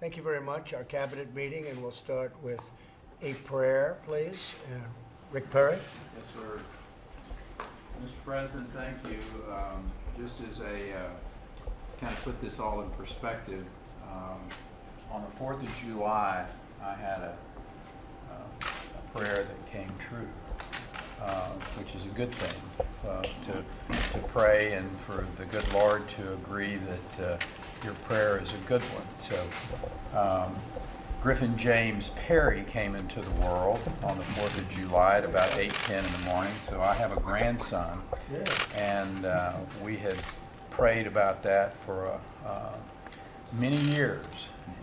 Thank you very much. Our cabinet meeting, and we'll start with a prayer, please. Rick Perry. Yes, sir. Mr. President, thank you. Just as a kind of put this all in perspective, on the 4th of July, I had a prayer that came true, which is a good thing, to pray and for the good Lord to agree that your prayer is a good one. So Griffin James Perry came into the world on the 4th of July at about 8:10 in the morning. So I have a grandson, and we had prayed about that for many years.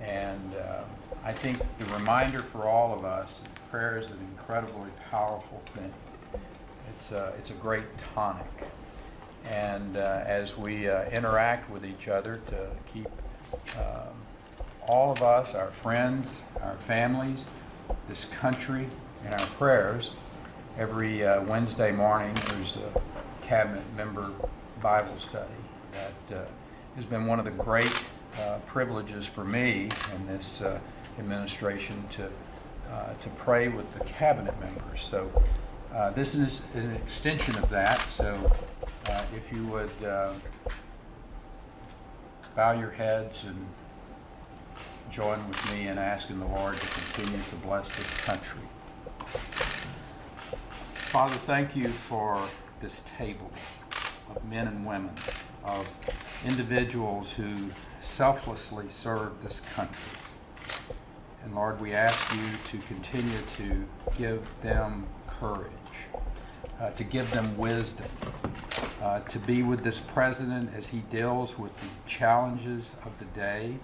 And I think the reminder for all of us, prayer is an incredibly powerful thing. It's a great tonic. And as we interact with each other to keep all of us, our friends, our families, this country in our prayers, every Wednesday morning there's a cabinet member Bible study that has been one of the great privileges for me in this administration to pray with the cabinet members. So this is an extension of that. So if you would bow your heads and join with me in asking the Lord to continue to bless this country. Father, thank you for this table of men and women, of individuals who selflessly serve this country. And Lord, we ask you to continue to give them courage, to give them wisdom, to be with this president as he deals with the challenges of the day,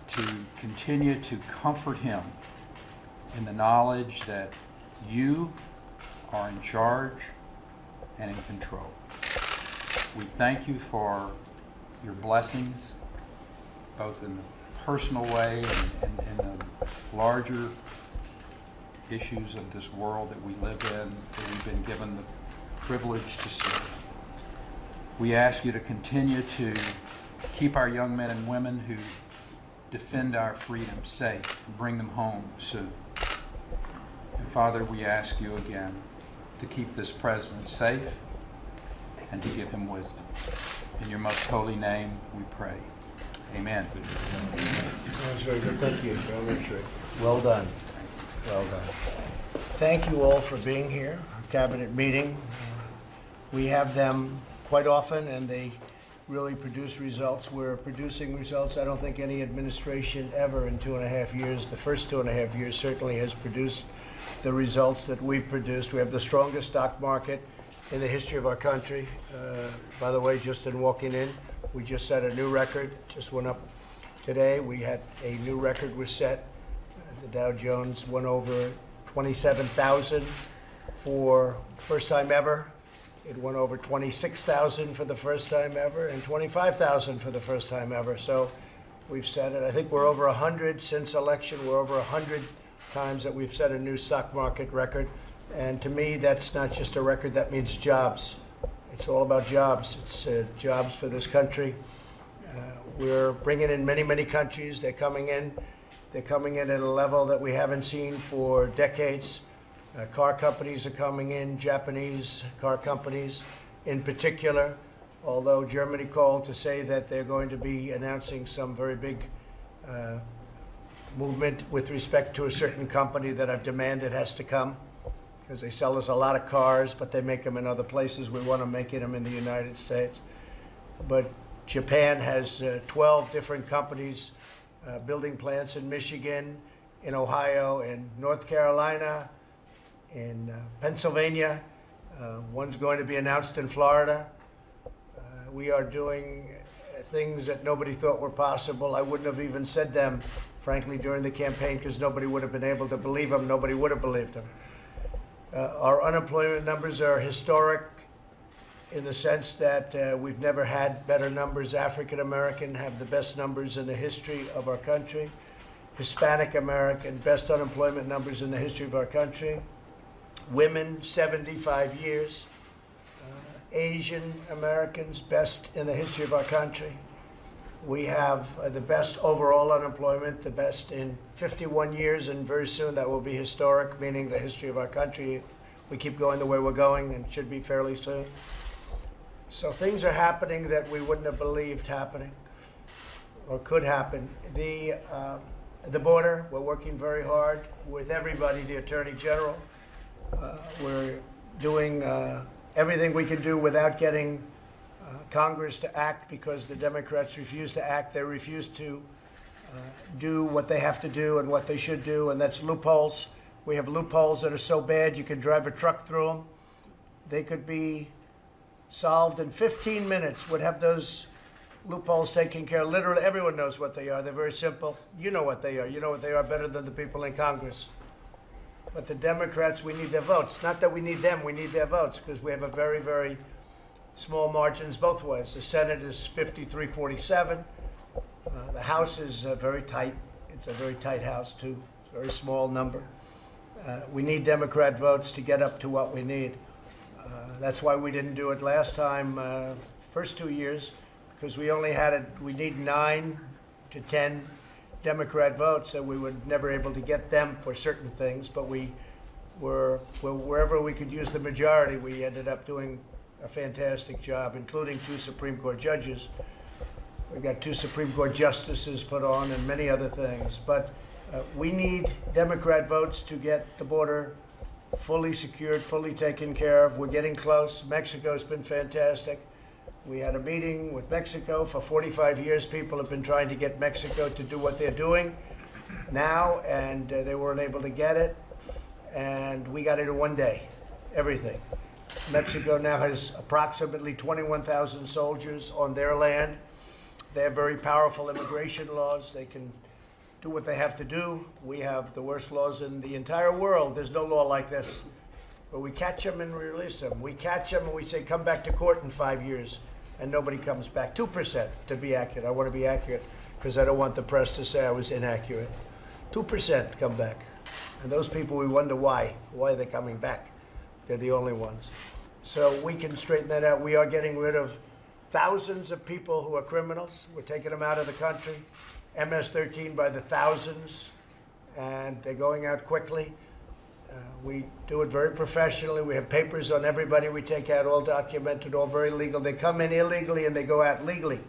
to continue to comfort him in the knowledge that you are in charge and in control. We thank you for your blessings, both in the personal way and in the larger issues of this world that we live in, that we've been given the privilege to serve. We ask you to continue to keep our young men and women who defend our freedom safe and bring them home soon. And Father, we ask you again to keep this president safe and to give him wisdom. In your most holy name we pray. Amen. That's very good. Thank you, Richard. Well done. Well done. Thank you all for being here. Our cabinet meeting. We have them quite often, and they really produce results. We're producing results I don't think any administration ever in 2.5 years, the first 2.5 years certainly, has produced the results that we've produced. We have the strongest stock market in the history of our country. By the way, just in walking in, we just set a new record, just went up today. We had a new record was set. The Dow Jones went over 27,000 for the first time ever. It went over 26,000 for the first time ever and 25,000 for the first time ever. So we've set it. I think we're over 100 since election. We're over 100 times that we've set a new stock market record. And to me, that's not just a record, that means jobs. It's all about jobs. It's jobs for this country. We're bringing in many, many countries. They're coming in. They're coming in at a level that we haven't seen for decades. Car companies are coming in, Japanese car companies in particular, although Germany called to say that they're going to be announcing some very big movement with respect to a certain company that I've demanded has to come, because they sell us a lot of cars, but they make them in other places. We want to make them in the United States. But Japan has 12 different companies building plants in Michigan, in Ohio, in North Carolina, in Pennsylvania. One's going to be announced in Florida. We are doing things that nobody thought were possible. I wouldn't have even said them, frankly, during the campaign, because nobody would have been able to believe them. Nobody would have believed them. Our unemployment numbers are historic in the sense that we've never had better numbers. African American have the best numbers in the history of our country. Hispanic American, best unemployment numbers in the history of our country. Women, 75 years. Asian Americans, best in the history of our country. We have the best overall unemployment, the best in 51 years, and very soon that will be historic, meaning the history of our country. We keep going the way we're going, and should be fairly soon. So things are happening that we wouldn't have believed happening or could happen. The border, we're working very hard with everybody, the Attorney General. We're doing everything we can do without getting Congress to act, because the Democrats refuse to act. They refuse to do what they have to do and what they should do, and that's loopholes. We have loopholes that are so bad you can drive a truck through them. They could be solved in 15 minutes, would have those loopholes taken care of. Literally, everyone knows what they are. They're very simple. You know what they are. You know what they are better than the people in Congress. But the Democrats, we need their votes. Not that we need them, we need their votes, because we have a very, very small margins both ways. The Senate is 53-47. The House is very tight. It's a very tight House, too. It's a very small number. We need Democrat votes to get up to what we need. That's why we didn't do it last time, first 2 years, because we only had we need 9 to 10 Democrat votes, and we were never able to get them for certain things. But we were, wherever we could use the majority, we ended up doing a fantastic job, including 2 Supreme Court judges. We got 2 Supreme Court justices put on and many other things. But we need Democrat votes to get the border fully secured, fully taken care of. We're getting close. Mexico's been fantastic. We had a meeting with Mexico. For 45 years, people have been trying to get Mexico to do what they're doing now, and they weren't able to get it. And we got it in one day, everything. Mexico now has approximately 21,000 soldiers on their land. They have very powerful immigration laws. They can do what they have to do. We have the worst laws in the entire world. There's no law like this. But we catch them and release them. We catch them and we say, come back to court in 5 years. And nobody comes back. 2%, to be accurate. I want to be accurate because I don't want the press to say I was inaccurate. 2% come back. And those people, we wonder why. Why are they coming back? They're the only ones. So we can straighten that out. We are getting rid of thousands of people who are criminals. We're taking them out of the country. MS-13 by the thousands, and they're going out quickly. We do it very professionally. We have papers on everybody we take out, all documented, all very legal. They come in illegally and they go out legally.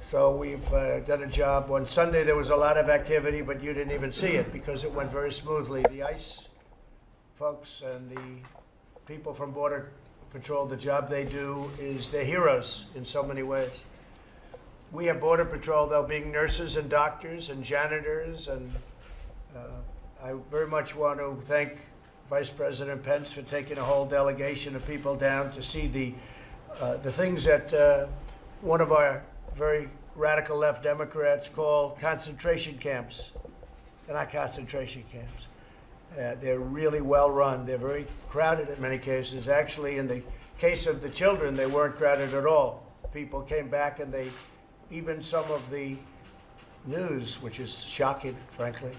So we've done a job. On Sunday there was a lot of activity, but you didn't even see it because it went very smoothly. The ICE folks and the people from Border Patrol, the job they do is they're heroes in so many ways. We have Border Patrol, though, being nurses and doctors and janitors, and I very much want to thank Vice President Pence for taking a whole delegation of people down to see the things that one of our very radical left Democrats call concentration camps. They're not concentration camps. They're really well run. They're very crowded in many cases. Actually, in the case of the children, they weren't crowded at all. People came back and even some of the news, which is shocking, frankly,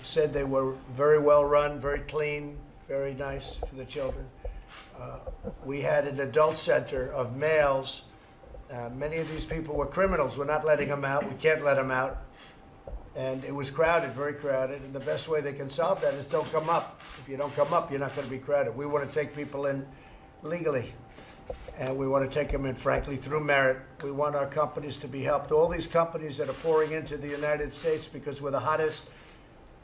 said they were very well run, very clean, very nice for the children. We had an adult center of males. Many of these people were criminals. We're not letting them out. We can't let them out. And it was crowded, very crowded. And the best way they can solve that is don't come up. If you don't come up, you're not going to be crowded. We want to take people in legally. And we want to take them in, frankly, through merit. We want our companies to be helped. All these companies that are pouring into the United States because we're the hottest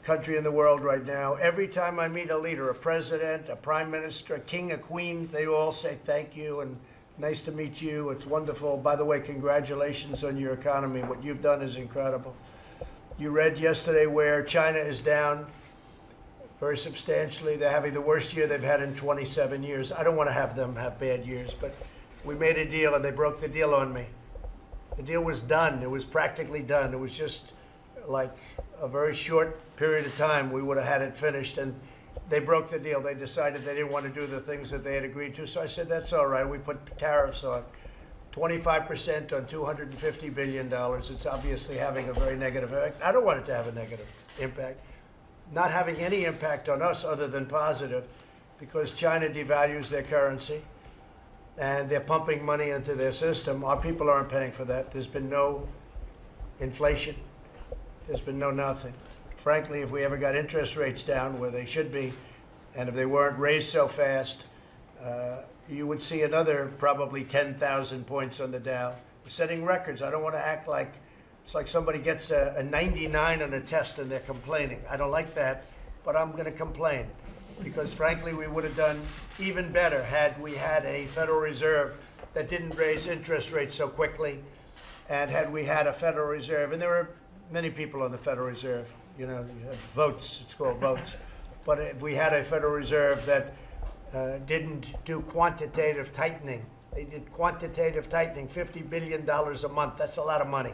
country in the world right now. Every time I meet a leader, a president, a prime minister, a king, a queen, they all say thank you and nice to meet you. It's wonderful. By the way, congratulations on your economy. What you've done is incredible. You read yesterday where China is down very substantially. They're having the worst year they've had in 27 years. I don't want to have them have bad years, but we made a deal and they broke the deal on me. The deal was done. It was practically done. It was just like a very short period of time we would have had it finished, and they broke the deal. They decided they didn't want to do the things that they had agreed to. So I said, that's all right. We put tariffs on 25% on $250 billion. It's obviously having a very negative effect. I don't want it to have a negative impact. Not having any impact on us other than positive, because China devalues their currency. and they're pumping money into their system. Our people aren't paying for that. There's been no inflation. There's been no nothing. Frankly, if we ever got interest rates down where they should be, and if they weren't raised so fast, you would see another probably 10,000 points on the Dow. We're setting records. I don't want to act like it's like somebody gets a 99 on a test and they're complaining. I don't like that, but I'm going to complain because, frankly, we would have done even better had we had a Federal Reserve that didn't raise interest rates so quickly, and had we had a Federal Reserve, and there are many people on the Federal Reserve, you know, you have votes, it's called votes, but if we had a Federal Reserve that didn't do quantitative tightening, they did quantitative tightening, $50 billion a month, that's a lot of money.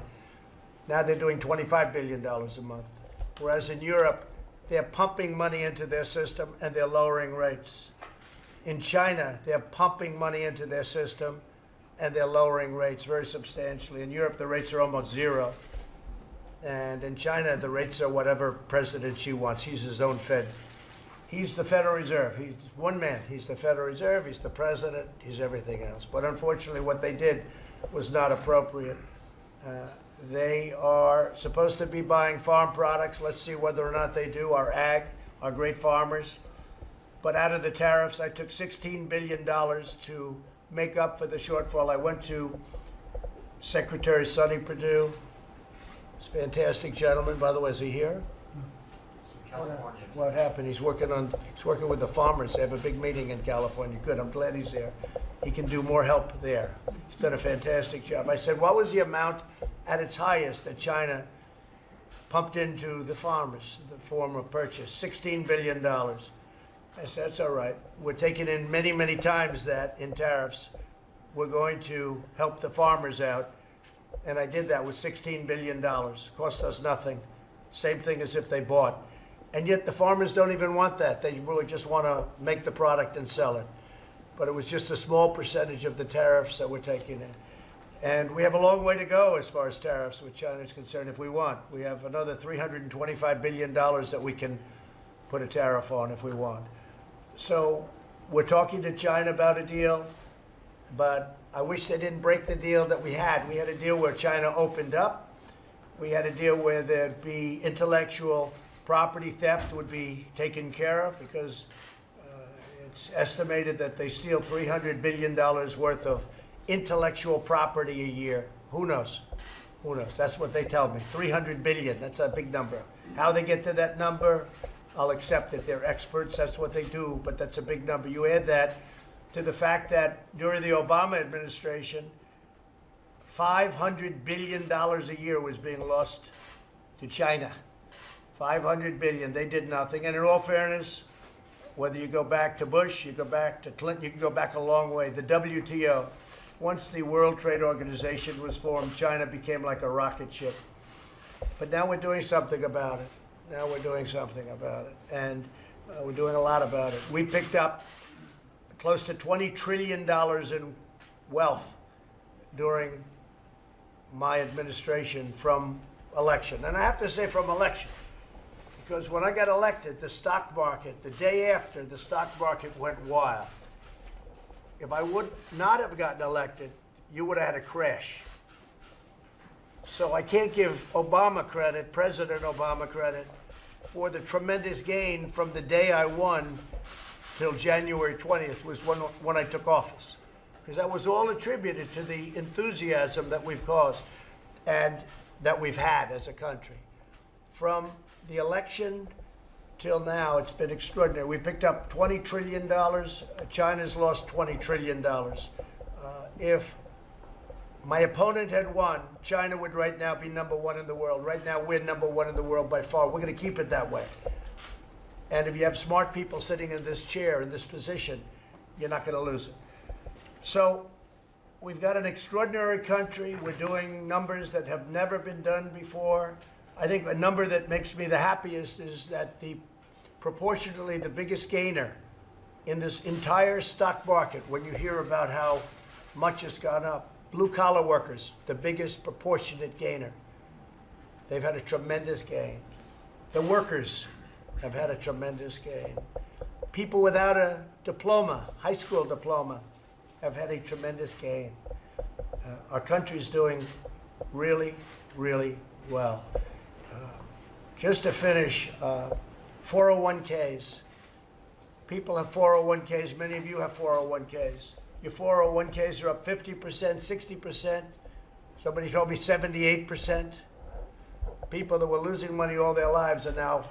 Now they're doing $25 billion a month. Whereas in Europe, they're pumping money into their system and they're lowering rates. In China, they're pumping money into their system and they're lowering rates very substantially. In Europe, the rates are almost zero. And in China, the rates are whatever President Xi wants. He's his own Fed. He's the Federal Reserve. He's one man. He's the Federal Reserve. He's the president. He's everything else. But unfortunately, what they did was not appropriate. They are supposed to be buying farm products. Let's see whether or not they do. Our ag, our great farmers. But out of the tariffs, I took $16 billion to make up for the shortfall. I went to Secretary Sonny Perdue. He's a fantastic gentleman. By the way, is he here? California. What happened? He's working with the farmers. They have a big meeting in California. Good. I'm glad he's there. He can do more help there. He's done a fantastic job. I said, what was the amount at its highest that China pumped into the farmers, the form of purchase? $16 billion. I said, that's all right. We're taking in many, many times that in tariffs. We're going to help the farmers out. And I did that with $16 billion. Cost us nothing. Same thing as if they bought. And yet the farmers don't even want that. They really just want to make the product and sell it. But it was just a small percentage of the tariffs that we're taking in. And we have a long way to go as far as tariffs with China is concerned if we want. We have another $325 billion that we can put a tariff on if we want. So we're talking to China about a deal, but I wish they didn't break the deal that we had. We had a deal where China opened up. We had a deal where there'd be intellectual property theft would be taken care of because it's estimated that they steal $300 billion worth of intellectual property a year. Who knows? Who knows? That's what they tell me. 300 billion. That's a big number. How they get to that number, I'll accept it. They're experts. That's what they do. But that's a big number. You add that to the fact that during the Obama administration, $500 billion a year was being lost to China. 500 billion. They did nothing. And in all fairness, whether you go back to Bush, you go back to Clinton, you can go back a long way. The WTO, once the World Trade Organization was formed, China became like a rocket ship. But now we're doing something about it. Now we're doing something about it. And we're doing a lot about it. We picked up close to $20 trillion in wealth during my administration from election. And I have to say from election, because when I got elected, the stock market, the day after, the stock market went wild. If I would not have gotten elected, you would have had a crash. So I can't give Obama credit, President Obama credit, for the tremendous gain from the day I won till January 20th was when I took office. Because that was all attributed to the enthusiasm that we've caused and that we've had as a country. From the election till now, it's been extraordinary. We picked up $20 trillion. China's lost $20 trillion. If my opponent had won, China would right now be #1 in the world. Right now, we're #1 in the world by far. We're going to keep it that way. And if you have smart people sitting in this chair, in this position, you're not going to lose it. So we've got an extraordinary country. We're doing numbers that have never been done before. I think a number that makes me the happiest is that proportionately the biggest gainer in this entire stock market, when you hear about how much has gone up, blue-collar workers, the biggest proportionate gainer. They've had a tremendous gain. The workers have had a tremendous gain. People without a diploma, high school diploma, have had a tremendous gain. Our country is doing really, really well. Just to finish, 401ks. People have 401ks. Many of you have 401ks. Your 401ks are up 50%, 60%. Somebody told me 78%. People that were losing money all their lives are now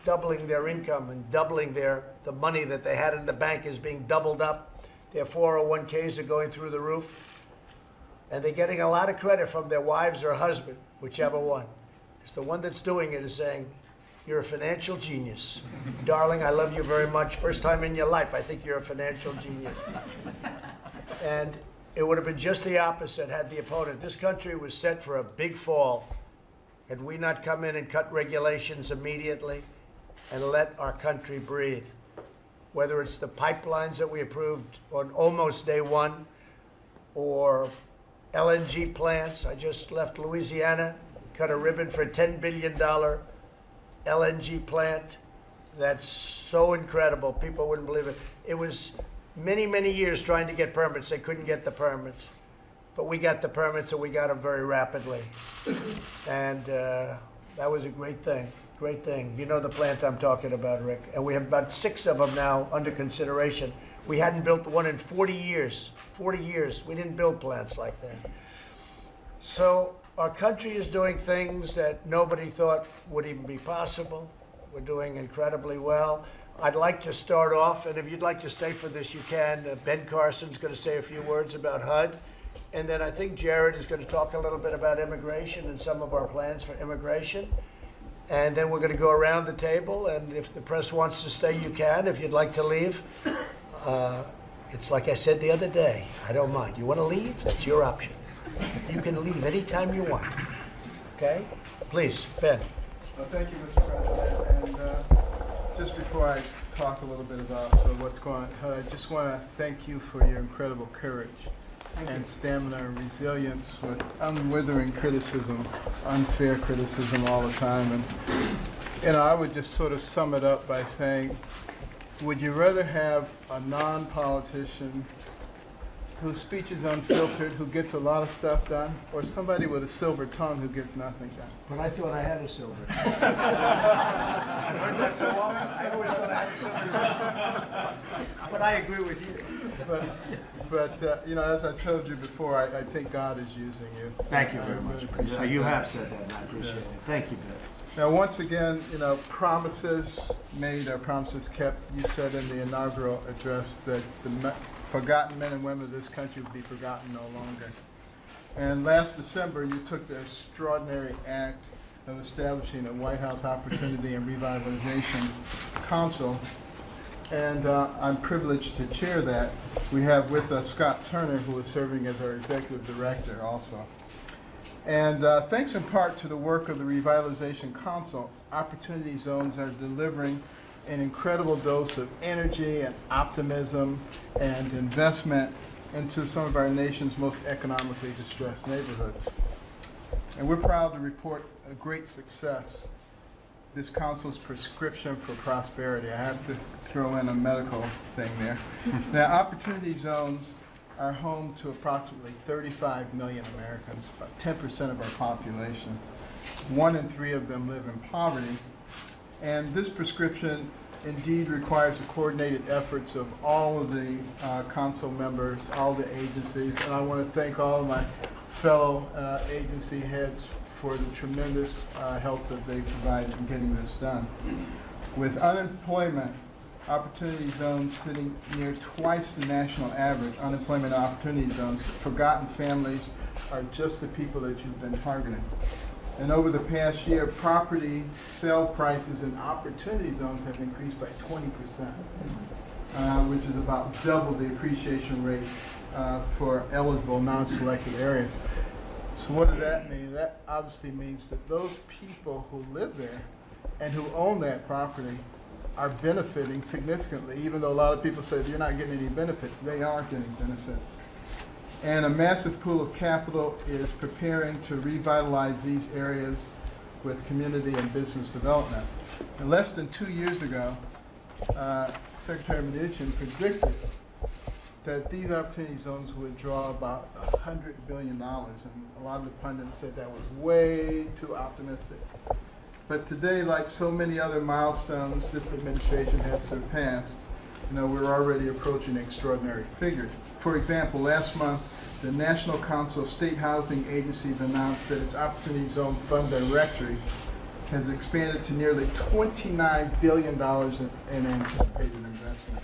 doubling their income and doubling the money that they had in the bank is being doubled up. Their 401ks are going through the roof. And they're getting a lot of credit from their wives or husband, whichever one. Because the one that's doing it is saying, you're a financial genius. Darling, I love you very much. First time in your life, I think you're a financial genius. And it would have been just the opposite had the opponent. This country was set for a big fall. Had we not come in and cut regulations immediately and let our country breathe, whether it's the pipelines that we approved on almost day one or LNG plants. I just left Louisiana, cut a ribbon for a $10 billion LNG plant. That's so incredible. People wouldn't believe it. It was many, many years trying to get permits. They couldn't get the permits. But we got the permits, and we got them very rapidly. And that was a great thing. Great thing. You know the plant I'm talking about, Rick. And we have about 6 of them now under consideration. We hadn't built one in 40 years. 40 years. We didn't build plants like that. So our country is doing things that nobody thought would even be possible. We're doing incredibly well. I'd like to start off, and if you'd like to stay for this, you can. Ben Carson's going to say a few words about HUD. And then I think Jared is going to talk a little bit about immigration and some of our plans for immigration. And then we're going to go around the table, and if the press wants to stay, you can. If you'd like to leave, it's like I said the other day, I don't mind. You want to leave? That's your option. You can leave anytime you want. Okay? Please, Ben. Well, thank you, Mr. President. And just before I talk a little bit about what's going on, I just want to thank you for your incredible courage and stamina and resilience with unwithering criticism, unfair criticism all the time. And I would just sort of sum it up by saying, would you rather have a non-politician whose speech is unfiltered, who gets a lot of stuff done, or somebody with a silver tongue who gets nothing done? But I thought I had a silver. I've heard that so often. I always thought I had a silver tongue. But I agree with you. But you know, as I told you before, I think God is using you. Thank you very much. You have said that, and I appreciate it. Thank you, Ben. Now, once again, you know, promises made are promises kept. You said in the inaugural address that the forgotten men and women of this country would be forgotten no longer. And last December, you took the extraordinary act of establishing a White House Opportunity and Revitalization Council. And I'm privileged to chair that. We have with us Scott Turner, who is serving as our executive director also. And thanks in part to the work of the Revitalization Council, Opportunity Zones are delivering an incredible dose of energy and optimism and investment into some of our nation's most economically distressed neighborhoods. And we're proud to report a great success. This council's prescription for prosperity. I have to throw in a medical thing there. Now, Opportunity Zones are home to approximately 35 million Americans, about 10% of our population. 1 in 3 of them live in poverty. And this prescription indeed requires the coordinated efforts of all of the council members, all the agencies, and I want to thank all of my fellow agency heads for the tremendous help that they provided in getting this done. With unemployment, Opportunity Zones sitting near twice the national average, unemployment opportunity zones, forgotten families are just the people that you've been targeting. And over the past year, property sale prices in Opportunity Zones have increased by 20%, which is about double the appreciation rate for eligible non-selected areas. So what does that mean? That obviously means that those people who live there and who own that property are benefiting significantly, even though a lot of people say you're not getting any benefits. They are getting benefits. And a massive pool of capital is preparing to revitalize these areas with community and business development. And less than 2 years ago, Secretary Mnuchin predicted that these opportunity zones would draw about $100 billion, and a lot of the pundits said that was way too optimistic. But today, like so many other milestones this administration has surpassed, we're already approaching extraordinary figures. For example, last month, the National Council of State Housing Agencies announced that its Opportunity Zone Fund Directory has expanded to nearly $29 billion in anticipated investment.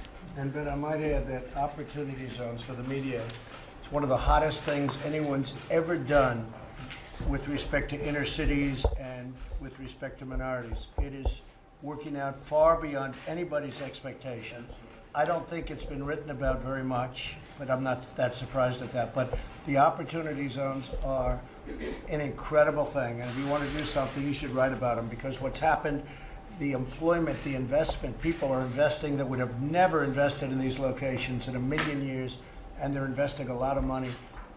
But I might add that opportunity zones for the media, it's one of the hottest things anyone's ever done with respect to inner cities and with respect to minorities. It is working out far beyond anybody's expectation. I don't think it's been written about very much, but I'm not that surprised at that. But the opportunity zones are an incredible thing, and if you want to do something, you should write about them, because what's happened, the employment, the investment, people are investing that would have never invested in these locations in a million years, and they're investing a lot of money.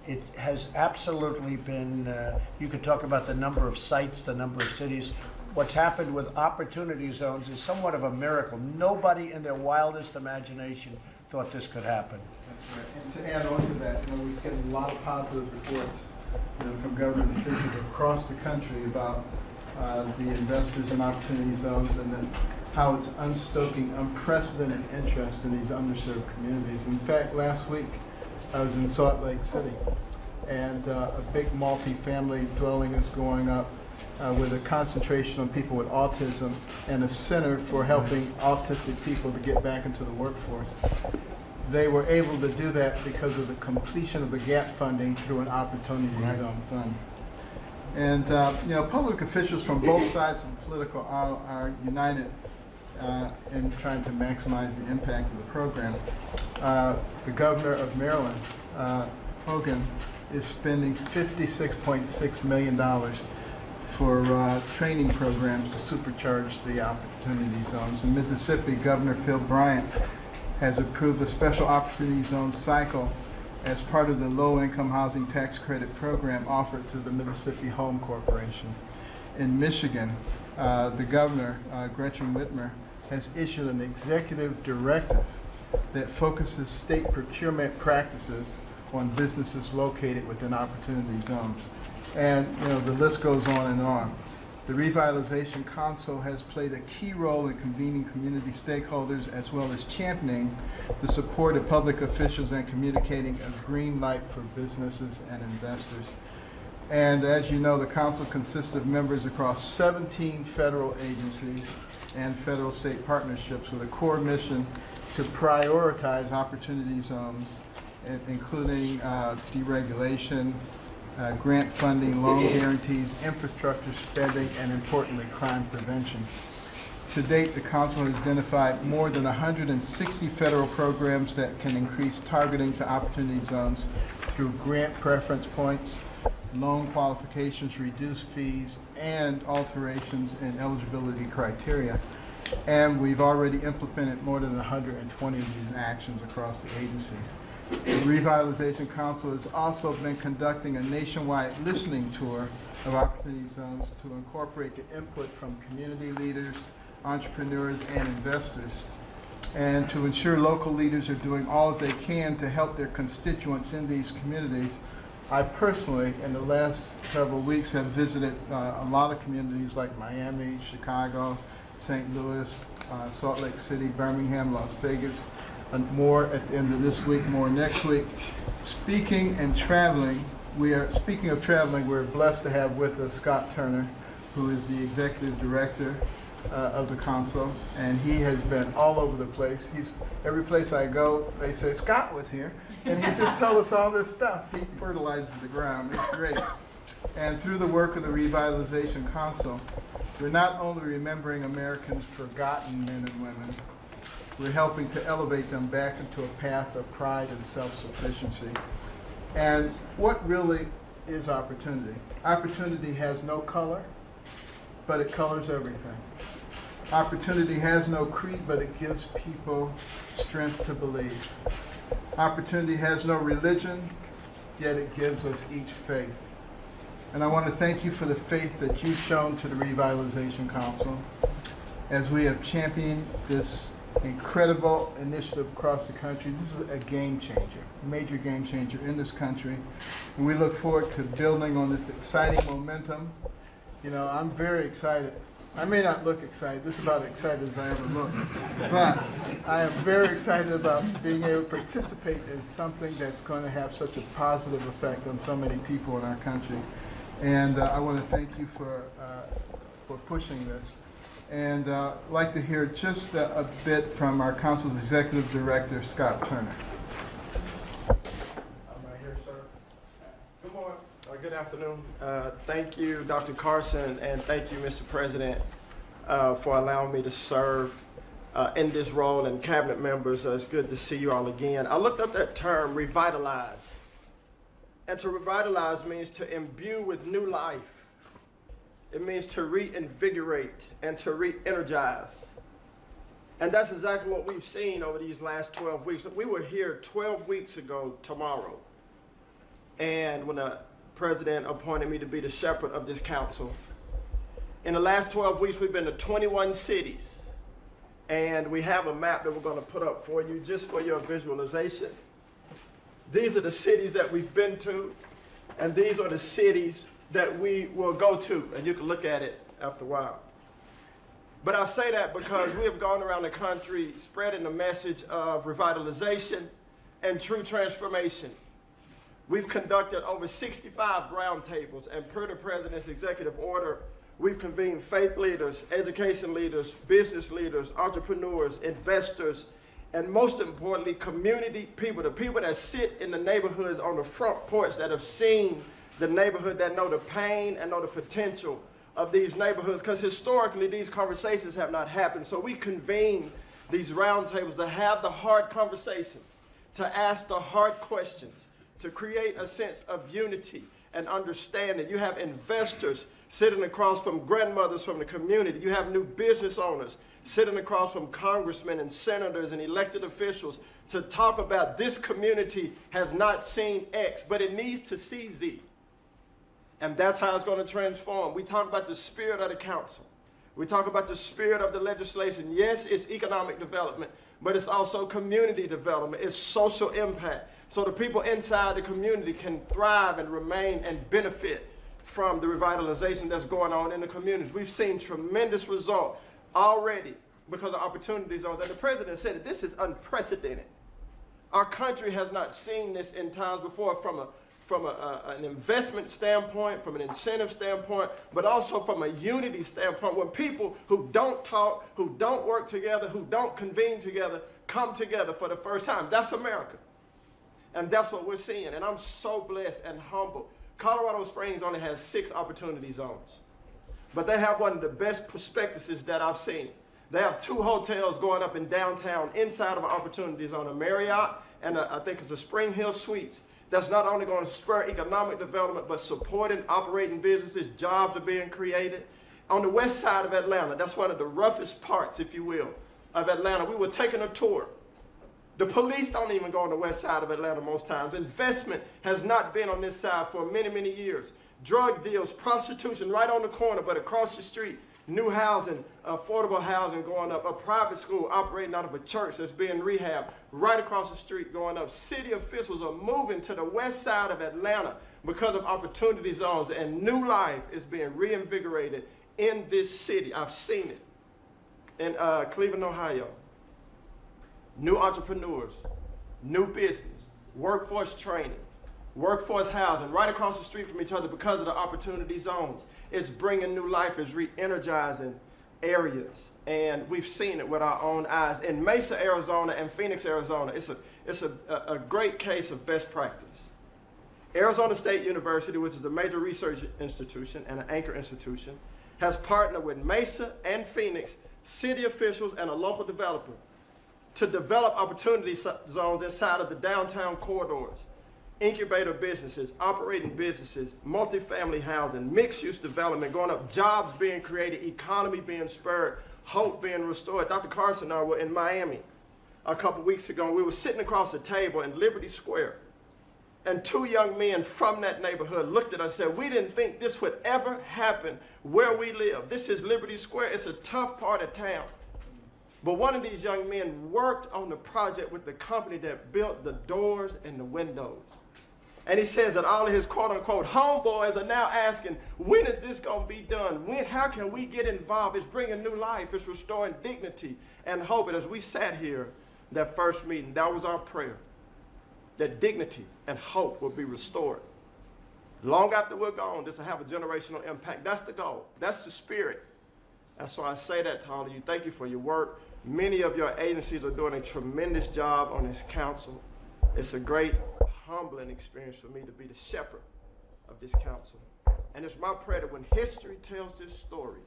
It has absolutely been, you could talk about the number of sites, the number of cities. What's happened with opportunity zones is somewhat of a miracle. Nobody in their wildest imagination thought this could happen. That's right. And to add on to that, we've gotten a lot of positive reports from government officials across the country about the investors in opportunity zones, and then how it's unstoking unprecedented interest in these underserved communities. In fact, last week I was in Salt Lake City, and a big multi-family dwelling is going up with a concentration on people with autism and a center for helping autistic people to get back into the workforce. They were able to do that because of the completion of the gap funding through an opportunity zone fund. And public officials from both sides of the political aisle are united in trying to maximize the impact of the program. The governor of Maryland, Hogan, is spending $56.6 million for training programs to supercharge the opportunity zones. In Mississippi, Governor Phil Bryant has approved a special opportunity zone cycle as part of the low-income housing tax credit program offered to the Mississippi Home Corporation. In Michigan, the governor, Gretchen Whitmer, has issued an executive directive that focuses state procurement practices on businesses located within opportunity zones. And the list goes on and on. The Revitalization Council has played a key role in convening community stakeholders as well as championing the support of public officials and communicating a green light for businesses and investors. And as you know, the council consists of members across 17 federal agencies and federal state partnerships with a core mission to prioritize opportunity zones, including deregulation, grant funding, loan guarantees, infrastructure spending, and importantly, crime prevention. To date, the council has identified more than 160 federal programs that can increase targeting to opportunity zones through grant preference points, loan qualifications, reduced fees, and alterations in eligibility criteria. And we've already implemented more than 120 of these actions across the agencies. The Revitalization Council has also been conducting a nationwide listening tour of opportunity zones to incorporate the input from community leaders, entrepreneurs, and investors, and to ensure local leaders are doing all that they can to help their constituents in these communities. I personally, in the last several weeks, have visited a lot of communities like Miami, Chicago, St. Louis, Salt Lake City, Birmingham, Las Vegas, and more at the end of this week, more next week. Speaking of traveling, we're blessed to have with us Scott Turner, who is the executive director of the council, and he has been all over the place. Every place I go, they say, Scott was here, and he just tells us all this stuff. He fertilizes the ground. It's great. And through the work of the Revitalization Council, we're not only remembering Americans' forgotten men and women, we're helping to elevate them back into a path of pride and self-sufficiency. And what really is opportunity? Opportunity has no color, but it colors everything. Opportunity has no creed, but it gives people strength to believe. Opportunity has no religion, yet it gives us each faith. And I want to thank you for the faith that you've shown to the Revitalization Council as we have championed this incredible initiative across the country. This is a game changer, major game changer in this country. And we look forward to building on this exciting momentum. You know, I'm very excited. I may not look excited. This is about as excited as I ever look. But I am very excited about being able to participate in something that's going to have such a positive effect on so many people in our country. And I want to thank you for pushing this. And I'd like to hear just a bit from our council's executive director, Scott Turner. I'm right here, sir. Good morning. Good afternoon. Thank you, Dr. Carson, and thank you, Mr. President, for allowing me to serve in this role, and cabinet members. It's good to see you all again. I looked up that term, revitalize. And to revitalize means to imbue with new life. It means to reinvigorate and to re-energize. And that's exactly what we've seen over these last 12 weeks. We were here 12 weeks ago tomorrow. And when the president appointed me to be the shepherd of this council. In the last 12 weeks, we've been to 21 cities. And we have a map that we're going to put up for you just for your visualization. These are the cities that we've been to, and these are the cities that we will go to, and you can look at it after a while. But I say that because we have gone around the country spreading the message of revitalization and true transformation. We've conducted over 65 roundtables, and per the President's executive order, we've convened faith leaders, education leaders, business leaders, entrepreneurs, investors, and most importantly, community people, the people that sit in the neighborhoods on the front porch that have seen the neighborhood, that know the pain and know the potential of these neighborhoods, because historically these conversations have not happened. So we convene these roundtables to have the hard conversations, to ask the hard questions, to create a sense of unity and understanding. You have investors sitting across from grandmothers from the community. You have new business owners sitting across from congressmen and senators and elected officials to talk about this community has not seen X, but it needs to see Z. And that's how it's going to transform. We talk about the spirit of the council. We talk about the spirit of the legislation. Yes, it's economic development, but it's also community development. It's social impact. So the people inside the community can thrive and remain and benefit from the revitalization that's going on in the communities. We've seen tremendous results already because of opportunity zones. And the president said that this is unprecedented. Our country has not seen this in times before from an investment standpoint, from an incentive standpoint, but also from a unity standpoint, when people who don't talk, who don't work together, who don't convene together, come together for the first time. That's America. And that's what we're seeing. And I'm so blessed and humbled. Colorado Springs only has 6 opportunity zones, but they have one of the best prospectuses that I've seen. They have 2 hotels going up in downtown inside of an opportunity zone, a Marriott and I think it's a Spring Hill Suites. That's not only going to spur economic development, but supporting operating businesses, jobs are being created. On the west side of Atlanta, that's one of the roughest parts, if you will, of Atlanta. We were taking a tour. The police don't even go on the west side of Atlanta most times. Investment has not been on this side for many, many years. Drug deals, prostitution right on the corner, but across the street, new housing, affordable housing going up, a private school operating out of a church that's being rehabbed right across the street going up. City officials are moving to the west side of Atlanta because of opportunity zones, and new life is being reinvigorated in this city. I've seen it in Cleveland, Ohio. New entrepreneurs, new business, workforce training, workforce housing right across the street from each other because of the opportunity zones. It's bringing new life, it's re-energizing areas, and we've seen it with our own eyes. In Mesa, Arizona and Phoenix, Arizona, it's a great case of best practice. Arizona State University, which is a major research institution and an anchor institution, has partnered with Mesa and Phoenix, city officials and a local developer to develop opportunity zones inside of the downtown corridors. Incubator businesses, operating businesses, multifamily housing, mixed-use development going up, jobs being created, economy being spurred, hope being restored. Dr. Carson and I were in Miami a couple weeks ago. We were sitting across the table in Liberty Square, and 2 young men from that neighborhood looked at us and said, "We didn't think this would ever happen where we live. This is Liberty Square. It's a tough part of town. But one of these young men worked on the project with the company that built the doors and the windows. And he says that all of his quote-unquote homeboys are now asking, when is this going to be done? How can we get involved? It's bringing new life. It's restoring dignity and hope. And as we sat here, that first meeting, that was our prayer, that dignity and hope will be restored. Long after we're gone, this will have a generational impact. That's the goal. That's the spirit. And so I say that to all of you. Thank you for your work. Many of your agencies are doing a tremendous job on this council. It's a great, humbling experience for me to be the shepherd of this council. And it's my prayer that when history tells this story,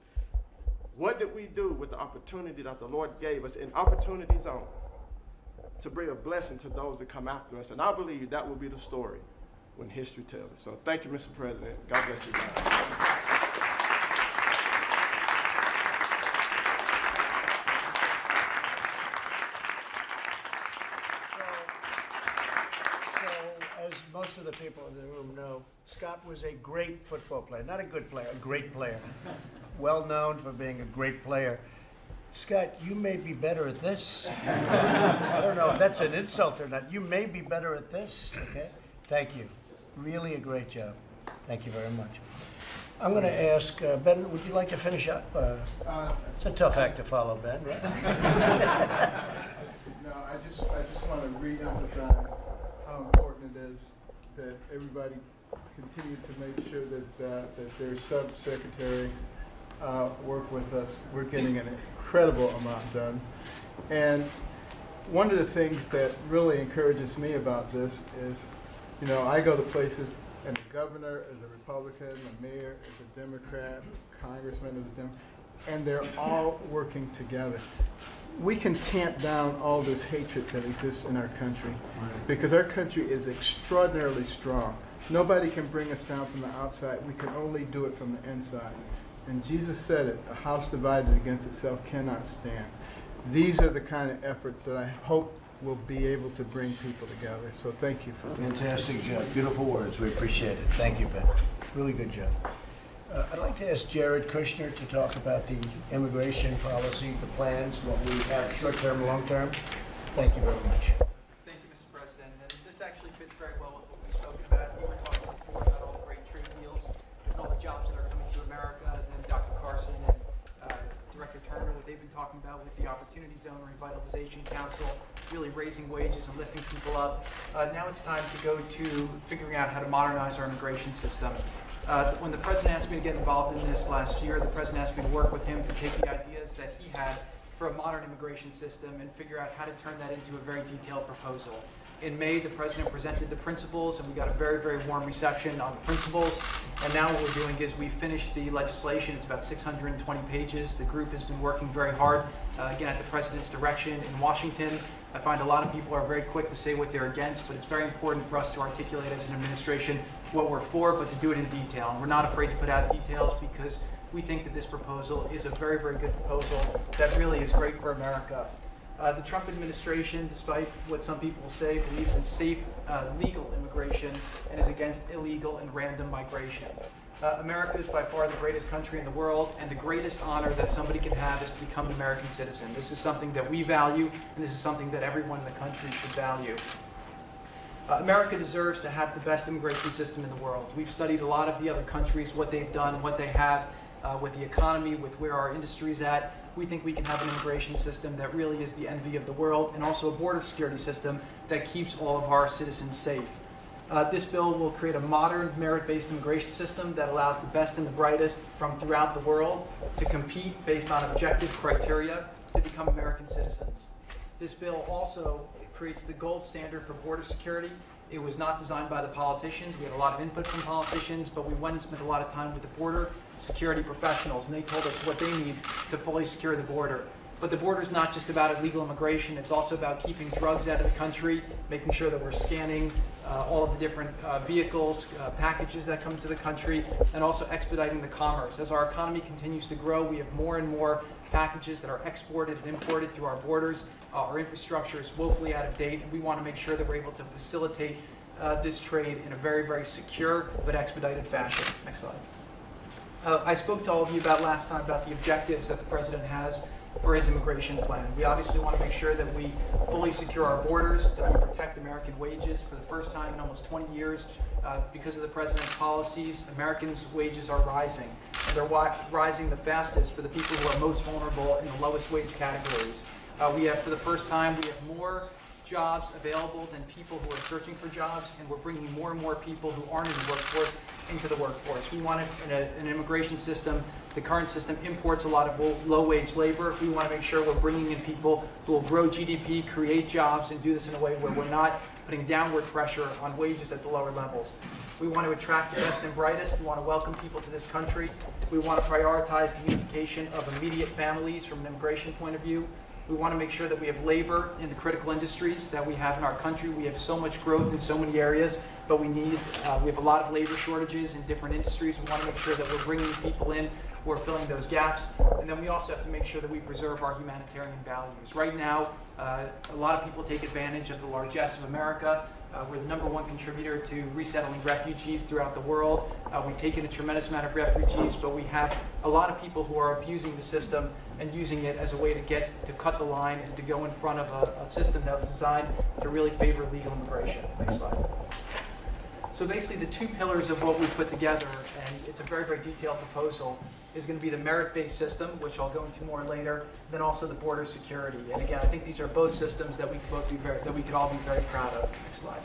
what did we do with the opportunity that the Lord gave us in opportunity zones to bring a blessing to those that come after us? And I believe that will be the story when history tells it. So thank you, Mr. President. God bless you guys. Most of the people in the room know, Scott was a great football player. Not a good player, a great player. Well known for being a great player. Scott, you may be better at this. I don't know if that's an insult or not. You may be better at this, okay? Thank you. Really a great job. Thank you very much. I'm going to ask, Ben, would you like to finish up? It's a tough act to follow, Ben, right? No, I just want to re-emphasize how important it is that everybody continue to make sure that their sub-secretary work with us. We're getting an incredible amount done. And one of the things that really encourages me about this is, you know, I go to places and the governor is a Republican, the mayor is a Democrat, congressman is a Democrat, and they're all working together. We can tamp down all this hatred that exists in our country because our country is extraordinarily strong. Nobody can bring us down from the outside. We can only do it from the inside. And Jesus said it, a house divided against itself cannot stand. These are the kind of efforts that I hope will be able to bring people together. So thank you for that. Fantastic job. Beautiful words. We appreciate it. Thank you, Ben. Really good job. I'd like to ask Jared Kushner to talk about the immigration policy, the plans, what we have short-term, long-term. Thank you very much. Thank you, Mr. President. And this actually fits very well with what we spoke about. We were talking before about all the great trade deals and all the jobs that are coming to America. And then Dr. Carson and Director Turner, what they've been talking about with the Opportunity Zone Revitalization Council, really raising wages and lifting people up. Now it's time to go to figuring out how to modernize our immigration system. When the president asked me to get involved in this last year, the president asked me to work with him to take the ideas that he had for a modern immigration system and figure out how to turn that into a very detailed proposal. In May, the president presented the principles, and we got a very, very warm reception on the principles. And now what we're doing is we finished the legislation. It's about 620 pages. The group has been working very hard, again, at the president's direction in Washington. I find a lot of people are very quick to say what they're against, but it's very important for us to articulate as an administration what we're for, but to do it in detail. And we're not afraid to put out details because we think that this proposal is a very, very good proposal that really is great for America. The Trump administration, despite what some people say, believes in safe, legal immigration and is against illegal and random migration. America is by far the greatest country in the world, and the greatest honor that somebody can have is to become an American citizen. This is something that we value, and this is something that everyone in the country should value. America deserves to have the best immigration system in the world. We've studied a lot of the other countries, what they've done, what they have with the economy, with where our industry is at. We think we can have an immigration system that really is the envy of the world, and also a border security system that keeps all of our citizens safe. This bill will create a modern, merit-based immigration system that allows the best and the brightest from throughout the world to compete based on objective criteria to become American citizens. This bill also creates the gold standard for border security. It was not designed by the politicians. We had a lot of input from politicians, but we went and spent a lot of time with the border security professionals, and they told us what they need to fully secure the border. But the border is not just about illegal immigration. It's also about keeping drugs out of the country, making sure that we're scanning all of the different vehicles, packages that come into the country, and also expediting the commerce. As our economy continues to grow, we have more and more packages that are exported and imported through our borders. Our infrastructure is woefully out of date, and we want to make sure that we're able to facilitate this trade in a very, very secure but expedited fashion. Next slide. I spoke to all of you about last time about the objectives that the president has for his immigration plan. We obviously want to make sure that we fully secure our borders, that we protect American wages. For the first time in almost 20 years, because of the president's policies, Americans' wages are rising. And they're rising the fastest for the people who are most vulnerable in the lowest wage categories. For the first time, we have more jobs available than people who are searching for jobs, and we're bringing more and more people who aren't in the workforce into the workforce. We want an immigration system. The current system imports a lot of low-wage labor. We want to make sure we're bringing in people who will grow GDP, create jobs, and do this in a way where we're not putting downward pressure on wages at the lower levels. We want to attract the best and brightest. We want to welcome people to this country. We want to prioritize the unification of immediate families from an immigration point of view. We want to make sure that we have labor in the critical industries that we have in our country. We have so much growth in so many areas, but we have a lot of labor shortages in different industries. We want to make sure that we're bringing people in who are filling those gaps. And then we also have to make sure that we preserve our humanitarian values. Right now, a lot of people take advantage of the largesse of America. We're the #1 contributor to resettling refugees throughout the world. We've taken a tremendous amount of refugees, but we have a lot of people who are abusing the system and using it as a way to cut the line and to go in front of a system that was designed to really favor legal immigration. Next slide. So basically the two pillars of what we put together, and it's a very, very detailed proposal, is going to be the merit-based system, which I'll go into more later, then also the border security. And again, I think these are both systems that we could all be very proud of. Next slide.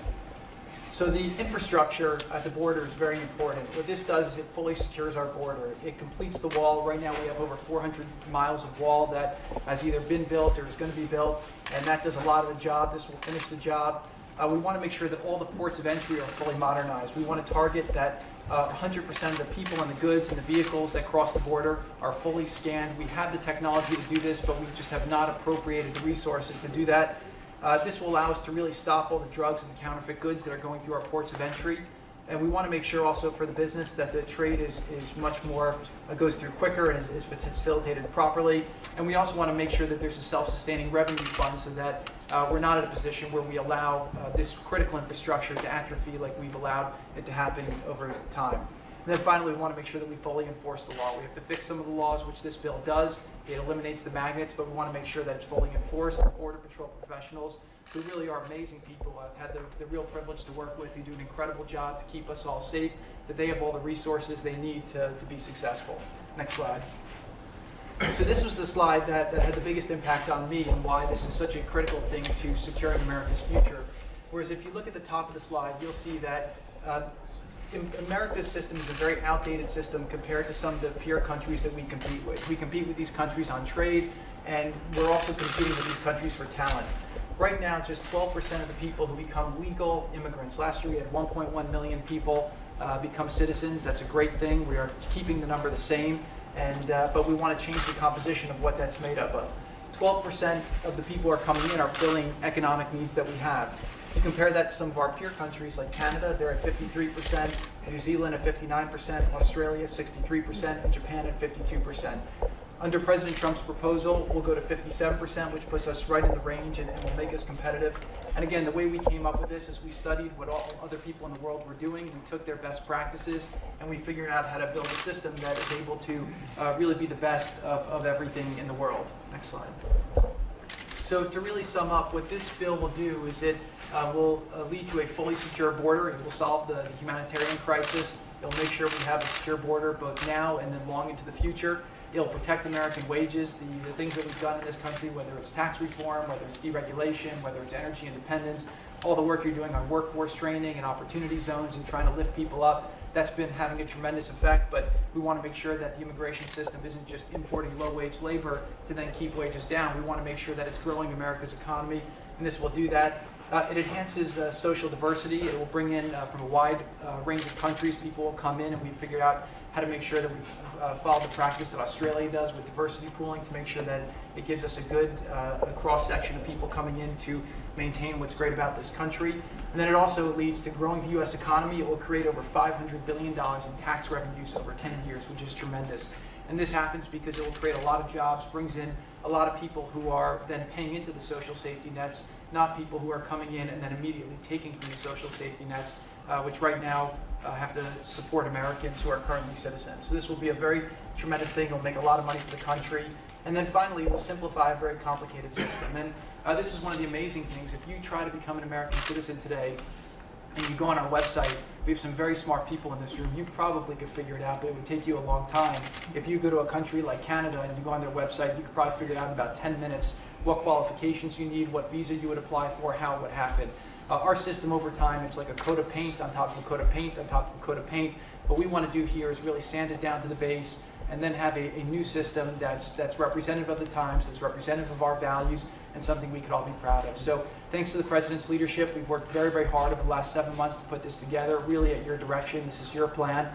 So the infrastructure at the border is very important. What this does is it fully secures our border. It completes the wall. Right now we have over 400 miles of wall that has either been built or is going to be built, and that does a lot of the job. This will finish the job. We want to make sure that all the ports of entry are fully modernized. We want to target that 100% of the people and the goods and the vehicles that cross the border are fully scanned. We have the technology to do this, but we just have not appropriated the resources to do that. This will allow us to really stop all the drugs and the counterfeit goods that are going through our ports of entry. And we want to make sure also for the business that the trade is much more, goes through quicker and is facilitated properly. And we also want to make sure that there's a self-sustaining revenue fund so that we're not in a position where we allow this critical infrastructure to atrophy like we've allowed it to happen over time. And then finally, we want to make sure that we fully enforce the law. We have to fix some of the laws, which this bill does. It eliminates the magnets, but we want to make sure that it's fully enforced. Our Border Patrol professionals, who really are amazing people, I've had the real privilege to work with, who do an incredible job to keep us all safe, that they have all the resources they need to be successful. Next slide. So this was the slide that had the biggest impact on me and why this is such a critical thing to securing America's future. Whereas if you look at the top of the slide, you'll see that America's system is a very outdated system compared to some of the peer countries that we compete with. We compete with these countries on trade, and we're also competing with these countries for talent. Right now, just 12% of the people who become legal immigrants. Last year we had 1.1 million people become citizens. That's a great thing. We are keeping the number the same, but we want to change the composition of what that's made up of. 12% of the people who are coming in are filling economic needs that we have. You compare that to some of our peer countries like Canada, they're at 53%, New Zealand at 59%, Australia 63%, and Japan at 52%. Under President Trump's proposal, we'll go to 57%, which puts us right in the range and will make us competitive. And again, the way we came up with this is we studied what all other people in the world were doing. We took their best practices, and we figured out how to build a system that is able to really be the best of everything in the world. Next slide. So to really sum up, what this bill will do is it will lead to a fully secure border. It will solve the humanitarian crisis. It will make sure we have a secure border both now and then long into the future. It'll protect American wages, the things that we've done in this country, whether it's tax reform, whether it's deregulation, whether it's energy independence, all the work you're doing on workforce training and opportunity zones and trying to lift people up. That's been having a tremendous effect, but we want to make sure that the immigration system isn't just importing low-wage labor to then keep wages down. We want to make sure that it's growing America's economy, and this will do that. It enhances social diversity. It will bring in from a wide range of countries. People will come in, and we've figured out how to make sure that we follow the practice that Australia does with diversity pooling to make sure that it gives us a good cross-section of people coming in to maintain what's great about this country. And then it also leads to growing the U.S. economy. It will create over $500 billion in tax revenues over 10 years, which is tremendous. And this happens because it will create a lot of jobs, brings in a lot of people who are then paying into the social safety nets, not people who are coming in and then immediately taking from the social safety nets, which right now have to support Americans who are currently citizens. So this will be a very tremendous thing. It'll make a lot of money for the country. And then finally, we'll simplify a very complicated system. And this is one of the amazing things. If you try to become an American citizen today, and you go on our website, we have some very smart people in this room. You probably could figure it out, but it would take you a long time. If you go to a country like Canada and you go on their website, you could probably figure it out in about 10 minutes, what qualifications you need, what visa you would apply for, how it would happen. Our system over time, it's like a coat of paint on top of a coat of paint on top of a coat of paint. What we want to do here is really sand it down to the base and then have a new system that's representative of the times, that's representative of our values, and something we could all be proud of. So thanks to the President's leadership, we've worked very, very hard over the last 7 months to put this together, really at your direction. This is your plan.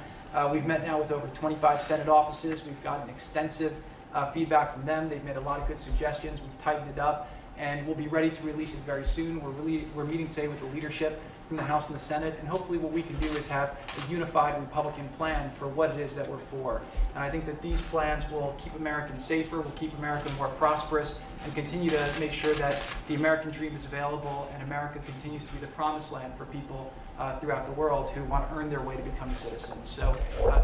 We've met now with over 25 Senate offices. We've gotten extensive feedback from them. They've made a lot of good suggestions. We've tightened it up, and we'll be ready to release it very soon. We're meeting today with the leadership from the House and the Senate, and hopefully what we can do is have a unified Republican plan for what it is that we're for. And I think that these plans will keep Americans safer, will keep America more prosperous, and continue to make sure that the American dream is available and America continues to be the promised land for people throughout the world who want to earn their way to become citizens. So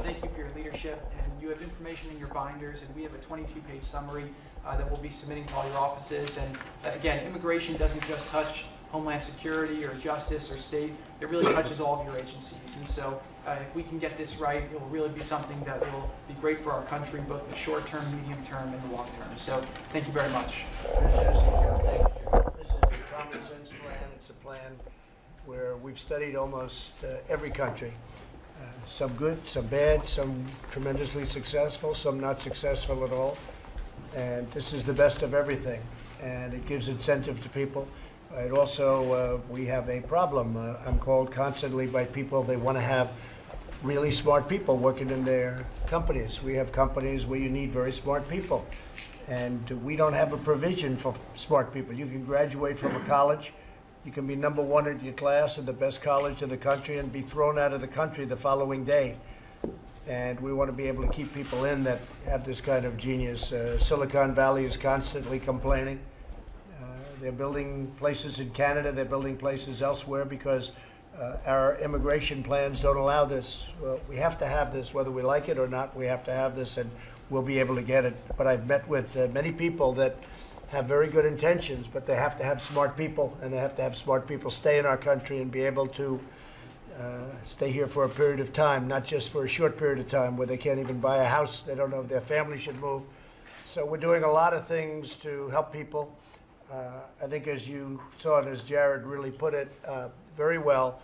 thank you for your leadership, and you have information in your binders, and we have a 22-page summary that we'll be submitting to all your offices. And again, immigration doesn't just touch Homeland Security or Justice or State. It really touches all of your agencies. And so if we can get this right, it will really be something that will be great for our country, both in the short term, medium term, and the long term. So thank you very much. Fantastic, Joe. Thank you. This is a common sense plan. It's a plan where we've studied almost every country. Some good, some bad, some tremendously successful, some not successful at all. And this is the best of everything. And it gives incentive to people. It also, we have a problem. I'm called constantly by people, they want to have really smart people working in their companies. We have companies where you need very smart people. And we don't have a provision for smart people. You can graduate from a college, you can be number one at your class in the best college in the country and be thrown out of the country the following day. And we want to be able to keep people in that have this kind of genius. Silicon Valley is constantly complaining. They're building places in Canada, they're building places elsewhere because our immigration plans don't allow this. Well, we have to have this, whether we like it or not, we have to have this, and we'll be able to get it. But I've met with many people that have very good intentions, but they have to have smart people, and they have to have smart people stay in our country and be able to stay here for a period of time, not just for a short period of time where they can't even buy a house, they don't know if their family should move. So we're doing a lot of things to help people. I think as you saw it, as Jared really put it very well,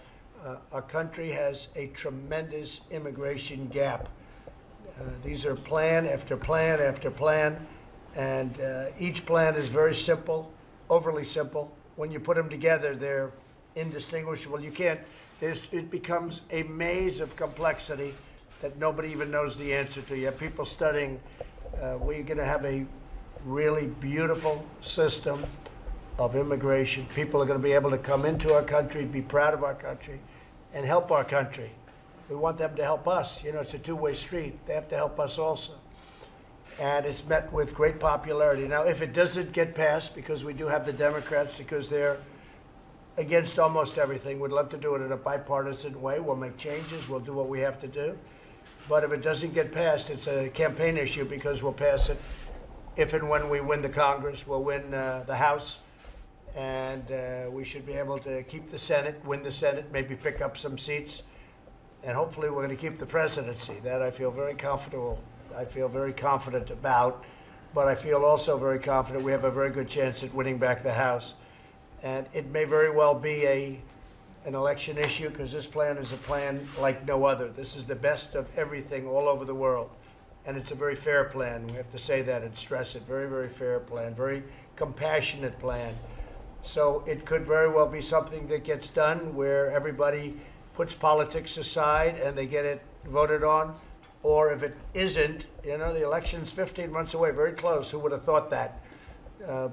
our country has a tremendous immigration gap. These are plan after plan after plan, and each plan is very simple, overly simple. When you put them together, they're indistinguishable. You can't, it becomes a maze of complexity that nobody even knows the answer to. You have people studying, we're going to have a really beautiful system of immigration. People are going to be able to come into our country, be proud of our country, and help our country. We want them to help us. You know, it's a two-way street. They have to help us also. And it's met with great popularity. Now, if it doesn't get passed, because we do have the Democrats, because they're against almost everything, we'd love to do it in a bipartisan way. We'll make changes. We'll do what we have to do. But if it doesn't get passed, it's a campaign issue because we'll pass it if and when we win the Congress. We'll win the House, and we should be able to keep the Senate, win the Senate, maybe pick up some seats, and hopefully we're going to keep the presidency. That I feel very comfortable. I feel very confident about, but I feel also very confident we have a very good chance at winning back the House. And it may very well be an election issue because this plan is a plan like no other. This is the best of everything all over the world. And it's a very fair plan. We have to say that and stress it. Very, very fair plan, very compassionate plan. So it could very well be something that gets done where everybody puts politics aside and they get it voted on. Or if it isn't, you know, the election's 15 months away, very close. Who would have thought that?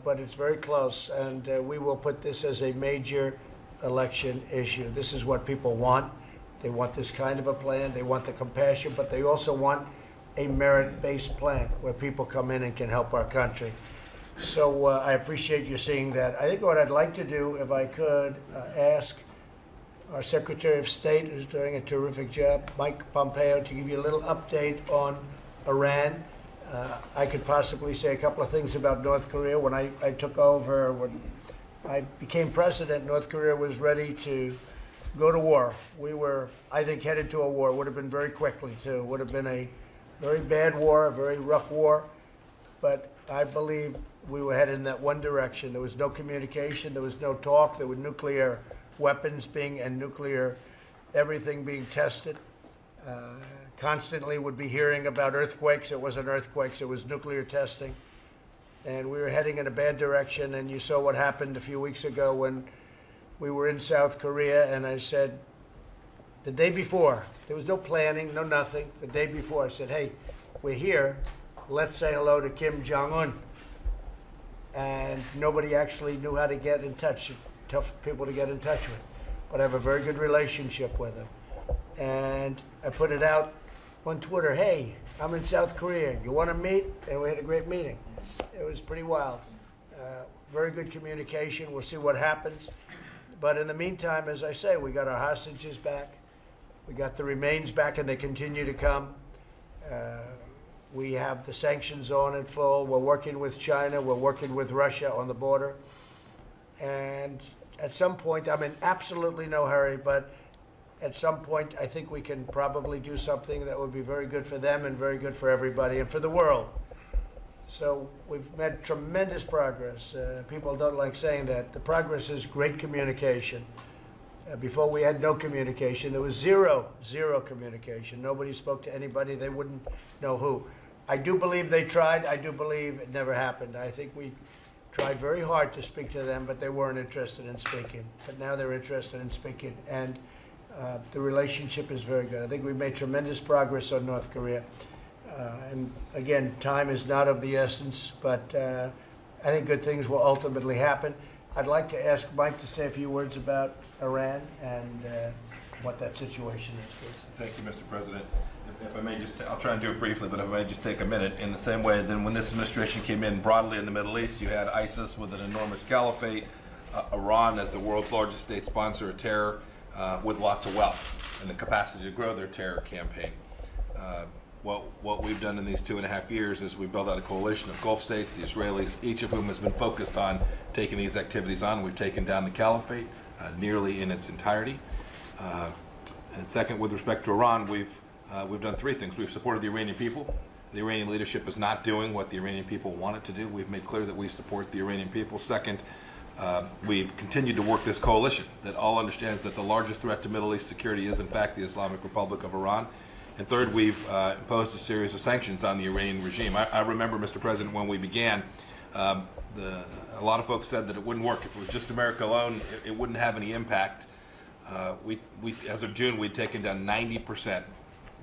But it's very close, and we will put this as a major election issue. This is what people want. They want this kind of a plan. They want the compassion, but they also want a merit-based plan where people come in and can help our country. So I appreciate you seeing that. I think what I'd like to do, if I could, ask our Secretary of State, who's doing a terrific job, Mike Pompeo, to give you a little update on Iran. I could possibly say a couple of things about North Korea. When I took over, when I became president, North Korea was ready to go to war. We were, I think, headed to a war. It would have been very quickly, too. It would have been a very bad war, a very rough war. But I believe we were headed in that one direction. There was no communication. There was no talk. There were nuclear weapons and nuclear everything being tested. Constantly would be hearing about earthquakes. It wasn't earthquakes. It was nuclear testing. And we were heading in a bad direction. And you saw what happened a few weeks ago when we were in South Korea. And I said, the day before, there was no planning, no nothing. The day before, I said, hey, we're here. Let's say hello to Kim Jong-un. And nobody actually knew how to get in touch. Tough people to get in touch with. But I have a very good relationship with him. And I put it out on Twitter, hey, I'm in South Korea. You want to meet? And we had a great meeting. It was pretty wild. Very good communication. We'll see what happens. But in the meantime, as I say, we got our hostages back. We got the remains back, and they continue to come. We have the sanctions on in full. We're working with China. We're working with Russia on the border. And at some point, I'm in absolutely no hurry, but at some point, I think we can probably do something that would be very good for them and very good for everybody and for the world. So we've made tremendous progress. People don't like saying that. The progress is great communication. Before we had no communication. There was zero communication. Nobody spoke to anybody. They wouldn't know who. I do believe they tried. I do believe it never happened. I think we tried very hard to speak to them, but they weren't interested in speaking. But now they're interested in speaking. And the relationship is very good. I think we've made tremendous progress on North Korea. And again, time is not of the essence, but I think good things will ultimately happen. I'd like to ask Mike to say a few words about Iran and what that situation is, please. Thank you, Mr. President. If I may just, I'll try and do it briefly, but if I may just take a minute. In the same way that when this administration came in broadly in the Middle East, you had ISIS with an enormous caliphate, Iran as the world's largest state sponsor of terror, with lots of wealth and the capacity to grow their terror campaign. What we've done in these 2.5 years is we built out a coalition of Gulf states, the Israelis, each of whom has been focused on taking these activities on. We've taken down the caliphate nearly in its entirety. And second, with respect to Iran, we've done three things. We've supported the Iranian people. The Iranian leadership is not doing what the Iranian people want it to do. We've made clear that we support the Iranian people. Second, we've continued to work this coalition that all understands that the largest threat to Middle East security is, in fact, the Islamic Republic of Iran. And third, we've imposed a series of sanctions on the Iranian regime. I remember, Mr. President, when we began, a lot of folks said that it wouldn't work. If it was just America alone, it wouldn't have any impact. As of June, we'd taken down 90%,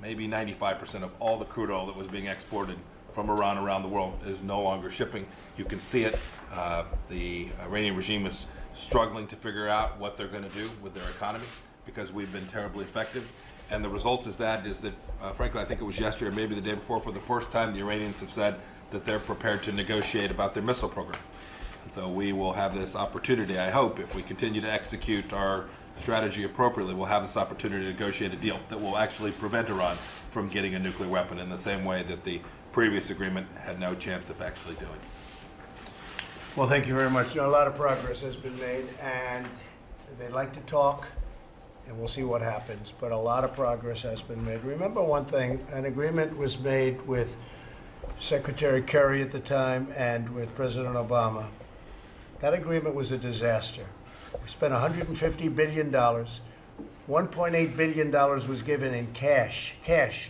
maybe 95% of all the crude oil that was being exported from Iran around the world is no longer shipping. You can see it. The Iranian regime is struggling to figure out what they're going to do with their economy because we've been terribly effective. And the result is that, frankly, I think it was yesterday or maybe the day before, for the first time, the Iranians have said that they're prepared to negotiate about their missile program. And so we will have this opportunity, I hope, if we continue to execute our strategy appropriately, we'll have this opportunity to negotiate a deal that will actually prevent Iran from getting a nuclear weapon in the same way that the previous agreement had no chance of actually doing. Well, thank you very much. A lot of progress has been made, and they'd like to talk, and we'll see what happens. But a lot of progress has been made. Remember one thing, an agreement was made with Secretary Kerry at the time and with President Obama. That agreement was a disaster. We spent $150 billion. $1.8 billion was given in cash,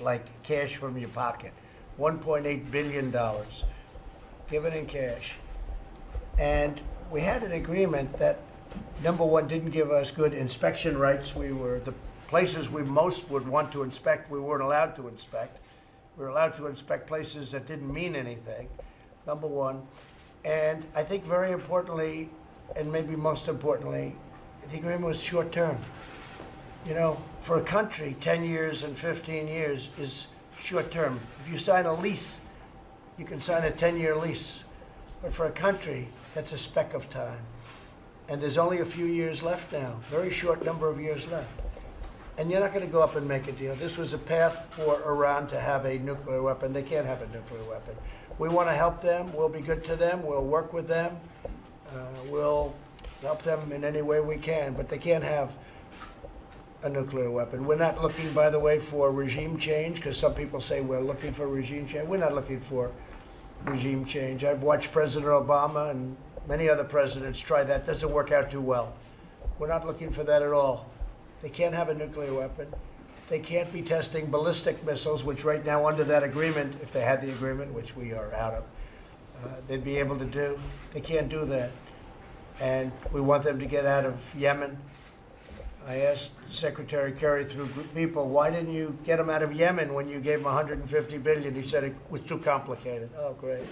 like cash from your pocket. $1.8 billion given in cash. And we had an agreement that, number one, didn't give us good inspection rights. The places we most would want to inspect, we weren't allowed to inspect. We were allowed to inspect places that didn't mean anything, number one. And I think very importantly, and maybe most importantly, the agreement was short term. You know, for a country, 10 years and 15 years is short term. If you sign a lease, you can sign a 10-year lease. But for a country, that's a speck of time. And there's only a few years left now, very short number of years left. And you're not going to go up and make a deal. This was a path for Iran to have a nuclear weapon. They can't have a nuclear weapon. We want to help them. We'll be good to them. We'll work with them. We'll help them in any way we can, but they can't have a nuclear weapon. We're not looking, by the way, for regime change, because some people say we're looking for regime change. We're not looking for regime change. I've watched President Obama and many other presidents try that. Doesn't work out too well. We're not looking for that at all. They can't have a nuclear weapon. They can't be testing ballistic missiles, which right now under that agreement, if they had the agreement, which we are out of, they'd be able to do. They can't do that. And we want them to get out of Yemen. I asked Secretary Kerry through people, why didn't you get them out of Yemen when you gave them $150 billion? He said it was too complicated. Oh, great.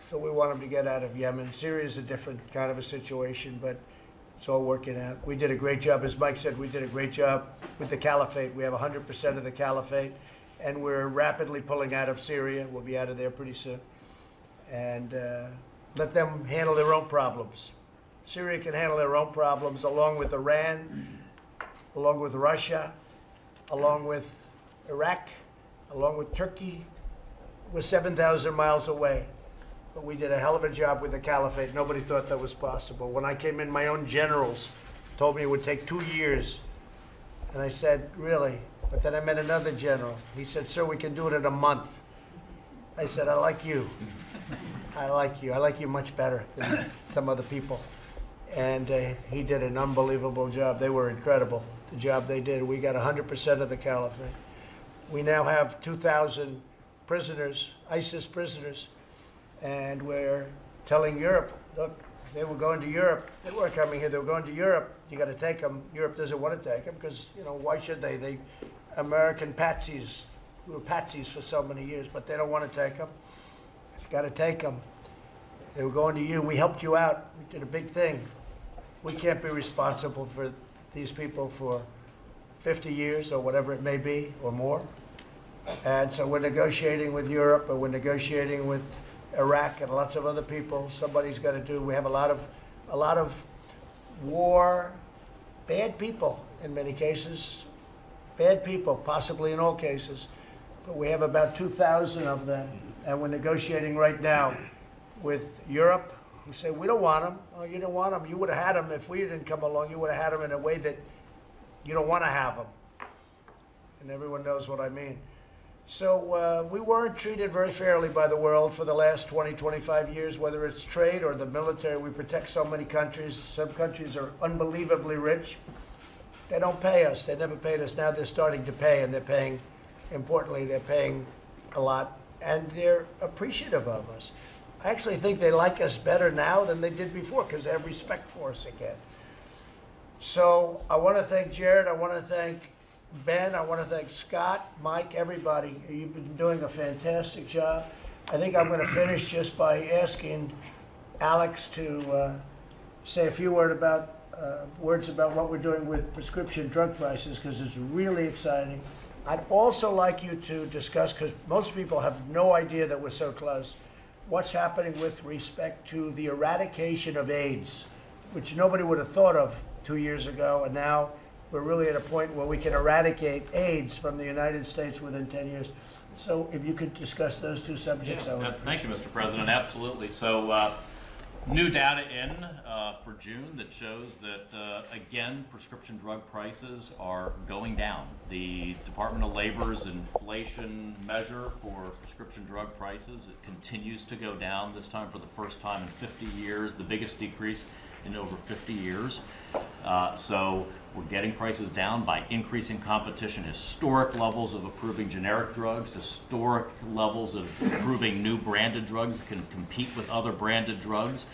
So we want them to get out of Yemen. Syria is a different kind of a situation, but it's all working out. We did a great job, as Mike said, we did a great job with the caliphate. We have 100% of the caliphate, and we're rapidly pulling out of Syria. We'll be out of there pretty soon. And let them handle their own problems. Syria can handle their own problems, along with Iran, along with Russia, along with Iraq, along with Turkey. We're 7,000 miles away. But we did a hell of a job with the caliphate. Nobody thought that was possible. When I came in, my own generals told me it would take 2 years. And I said, really? But then I met another general. He said, sir, we can do it in a month. I said, I like you. I like you. I like you much better than some other people. And he did an unbelievable job. They were incredible, the job they did. We got 100% of the caliphate. We now have 2,000 prisoners, ISIS prisoners, and we're telling Europe, look, if they were going to Europe, they weren't coming here, they were going to Europe. You got to take them. Europe doesn't want to take them because, you know, why should they? They American patsies, we were patsies for so many years, but they don't want to take them. You got to take them. They were going to you. We helped you out. We did a big thing. We can't be responsible for these people for 50 years or whatever it may be or more. And so we're negotiating with Europe, and we're negotiating with Iraq and lots of other people. Somebody's got to do. We have a lot of war, bad people in many cases, bad people, possibly in all cases. But we have about 2,000 of them, and we're negotiating right now with Europe. We say, we don't want them. Oh, you don't want them. You would have had them if we didn't come along. You would have had them in a way that you don't want to have them. And everyone knows what I mean. So we weren't treated very fairly by the world for the last 20, 25 years, whether it's trade or the military. We protect so many countries. Some countries are unbelievably rich. They don't pay us. They never paid us. Now they're starting to pay, and they're paying, importantly, they're paying a lot, and they're appreciative of us. I actually think they like us better now than they did before because they have respect for us again. So I want to thank Jared. I want to thank Ben. I want to thank Scott, Mike, everybody. You've been doing a fantastic job. I think I'm going to finish just by asking Alex to say a few words about what we're doing with prescription drug prices because it's really exciting. I'd also like you to discuss, because most people have no idea that we're so close, what's happening with respect to the eradication of AIDS, which nobody would have thought of 2 years ago, and now we're really at a point where we can eradicate AIDS from the United States within 10 years. So if you could discuss those two subjects, I would Thank you, Mr. President. Absolutely. So new data in for June that shows that, again, prescription drug prices are going down. The Department of Labor's inflation measure for prescription drug prices, it continues to go down, this time for the first time in 50 years, the biggest decrease in over 50 years. So we're getting prices down by increasing competition, historic levels of approving generic drugs, historic levels of approving new branded drugs that can compete with other branded drugs.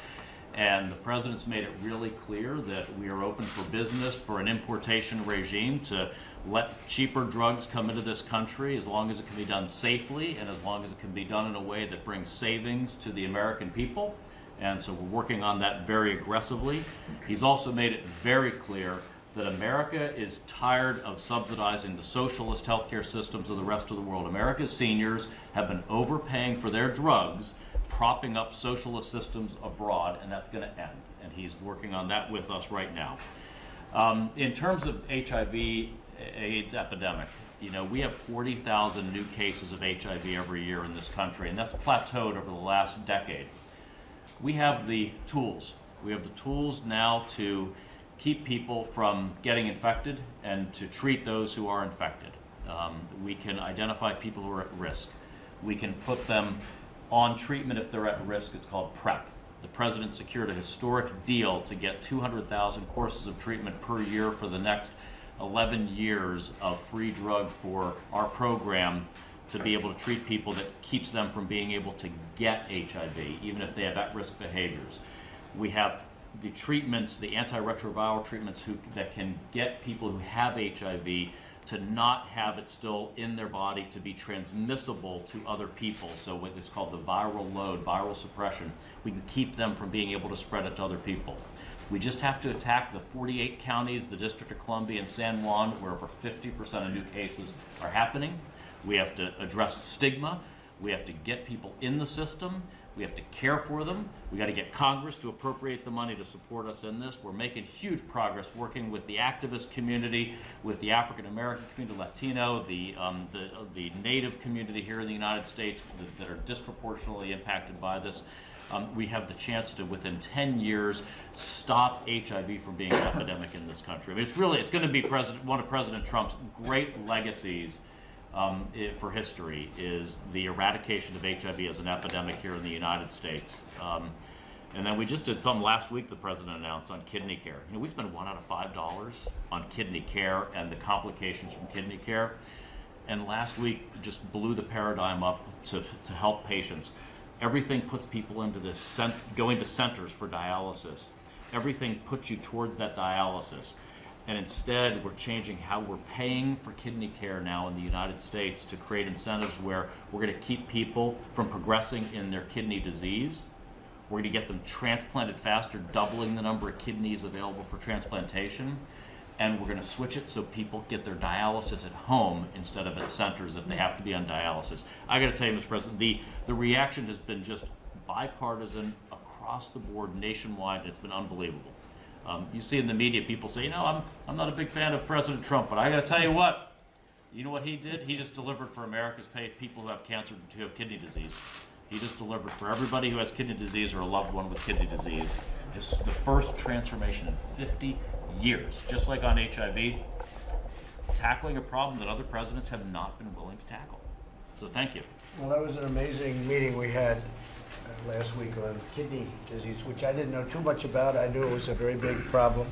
And the President's made it really clear that we are open for business for an importation regime to let cheaper drugs come into this country as long as it can be done safely and as long as it can be done in a way that brings savings to the American people. And so we're working on that very aggressively. He's also made it very clear that America is tired of subsidizing the socialist healthcare systems of the rest of the world. America's seniors have been overpaying for their drugs, propping up socialist systems abroad, and that's going to end. And he's working on that with us right now. In terms of HIV/AIDS epidemic, you know, we have 40,000 new cases of HIV every year in this country, and that's plateaued over the last decade. We have the tools. We have the tools now to keep people from getting infected and to treat those who are infected. We can identify people who are at risk. We can put them on treatment if they're at risk. It's called PrEP. The president secured a historic deal to get 200,000 courses of treatment per year for the next 11 years of free drug for our program to be able to treat people that keeps them from being able to get HIV, even if they have at-risk behaviors. We have the treatments, the antiretroviral treatments that can get people who have HIV to not have it still in their body to be transmissible to other people. So what is called the viral load, viral suppression. We can keep them from being able to spread it to other people. We just have to attack the 48 counties, the District of Columbia and San Juan, where over 50% of new cases are happening. We have to address stigma. We have to get people in the system. We have to care for them. We got to get Congress to appropriate the money to support us in this. We're making huge progress working with the activist community, with the African American community, Latino, the Native community here in the United States that are disproportionately impacted by this. We have the chance to, within 10 years, stop HIV from being an epidemic in this country. I mean, it's going to be one of President Trump's great legacies for history is the eradication of HIV as an epidemic here in the United States. And then we just did some last week the president announced on kidney care. You know, we spend $1 out of $5 on kidney care and the complications from kidney care. And last week just blew the paradigm up to help patients. Everything puts people into this, going to centers for dialysis. Everything puts you towards that dialysis. And instead, we're changing how we're paying for kidney care now in the United States to create incentives where we're going to keep people from progressing in their kidney disease. We're going to get them transplanted faster, doubling the number of kidneys available for transplantation. And we're going to switch it so people get their dialysis at home instead of at centers if they have to be on dialysis. I got to tell you, Mr. President, the reaction has been just bipartisan across the board, nationwide, and it's been unbelievable. You see in the media people say, you know, I'm not a big fan of President Trump, but I got to tell you what he did? He just delivered for America's people who have cancer, who have kidney disease. He just delivered for everybody who has kidney disease or a loved one with kidney disease. It's the first transformation in 50 years, just like on HIV, tackling a problem that other presidents have not been willing to tackle. So thank you. Well, that was an amazing meeting we had last week on kidney disease, which I didn't know too much about. I knew it was a very big problem.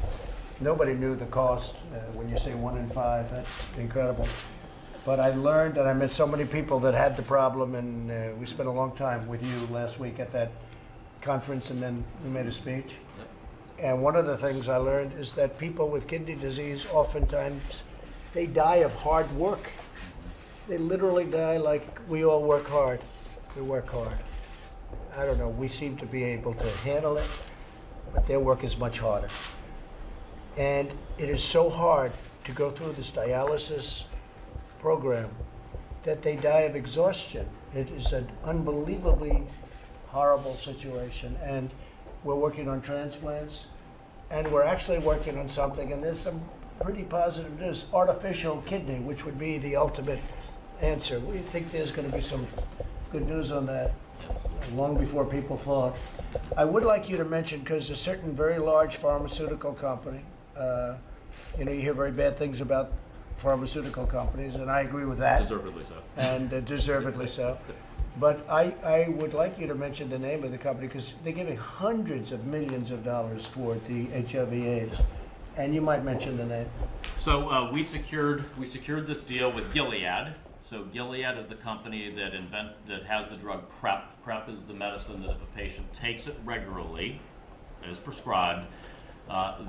Nobody knew the cost. When you say 1 in 5, that's incredible. But I learned, and I met so many people that had the problem, and we spent a long time with you last week at that conference, and then we made a speech. And one of the things I learned is that people with kidney disease, oftentimes, they die of hard work. They literally die like we all work hard. We work hard. I don't know, we seem to be able to handle it, but their work is much harder. And it is so hard to go through this dialysis program that they die of exhaustion. It is an unbelievably horrible situation. And we're working on transplants, and we're actually working on something, and there's some pretty positive news, artificial kidney, which would be the ultimate answer. We think there's going to be some good news on that long before people thought. I would like you to mention, because a certain very large pharmaceutical company, you hear very bad things about pharmaceutical companies, and I agree with that. Deservedly so. And deservedly so. But I would like you to mention the name of the company, because they're giving hundreds of millions of dollars toward the HIV/AIDS, and you might mention the name. So we secured this deal with Gilead. So Gilead is the company that has the drug PrEP. PrEP is the medicine that if a patient takes it regularly, as prescribed,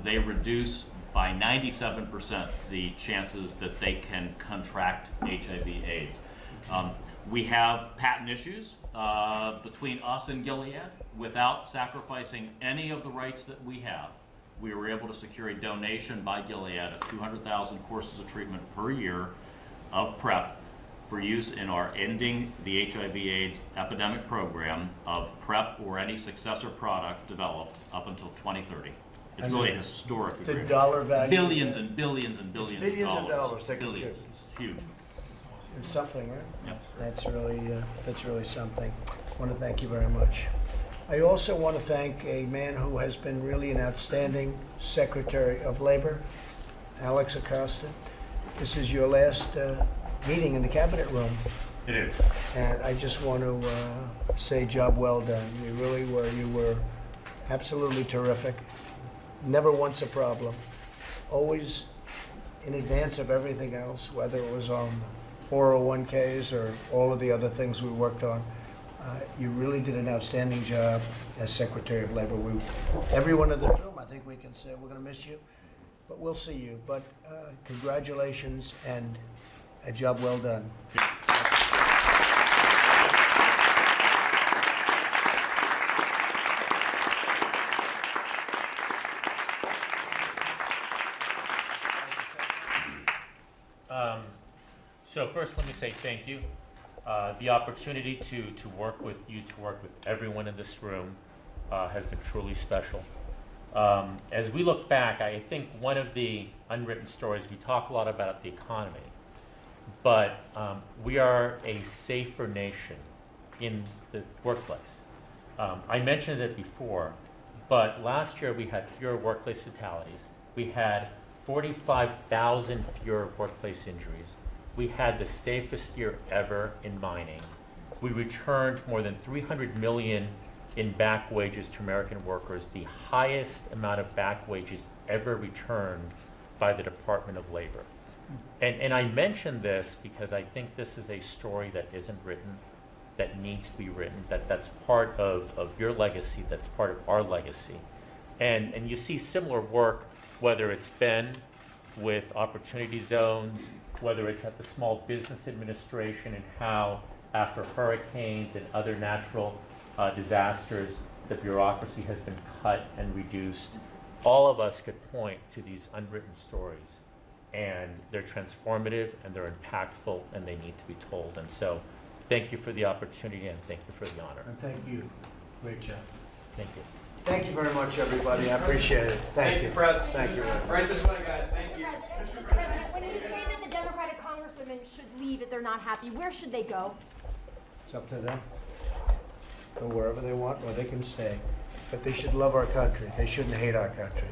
they reduce by 97% the chances that they can contract HIV/AIDS. We have patent issues between us and Gilead. Without sacrificing any of the rights that we have, we were able to secure a donation by Gilead of 200,000 courses of treatment per year of PrEP for use in our Ending the HIV/AIDS Epidemic program of PrEP or any successor product developed up until 2030. It's And really a the- historic The agreement. dollar value. Billions and billions and billions of dollars. billions of dollars they Billions. contribute. Huge. It's something, right? Yep. That's really something. I want to thank you very much. I also want to thank a man who has been really an outstanding Secretary of Labor, Alex Acosta. This is your last meeting in the Cabinet room, It is. and I just want to say job well done. You really were. You were absolutely terrific. Never once a problem. Always in advance of everything else, whether it was on the 401ks or all of the other things we worked on. You really did an outstanding job as Secretary of Labor. Everyone in the room, I think we can say we're going to miss you, but we'll see you. But congratulations and a job well done. So first, let me say thank you. The opportunity to work with you, to work with everyone in this room has been truly special. As we look back, I think one of the unwritten stories, we talk a lot about the economy, but we are a safer nation in the workplace. I mentioned it before, but last year we had fewer workplace fatalities. We had 45,000 fewer workplace injuries. We had the safest year ever in mining. We returned more than 300 million in back wages to American workers, the highest amount of back wages ever returned by the Department of Labor. And I mention this because I think this is a story that isn't written, that needs to be written, that's part of your legacy, that's part of our legacy. And you see similar work, whether it's been with opportunity zones, whether it's at the Small Business Administration and how after hurricanes and other natural disasters, the bureaucracy has been cut and reduced. All of us could point to these unwritten stories, and they're transformative and they're impactful and they need to be told. And so thank you for the opportunity and thank you for the honor. And thank you. Great job. Thank you. Thank you very much, everybody. I appreciate it. Thank you. Press. Thank you. Right this way, guys. Thank you. Mr. President, when you say that the Democratic congresswomen should leave if they're not happy, where should they go? It's up to them. Go wherever they want, or they can stay. But they should love our country. They shouldn't hate our country.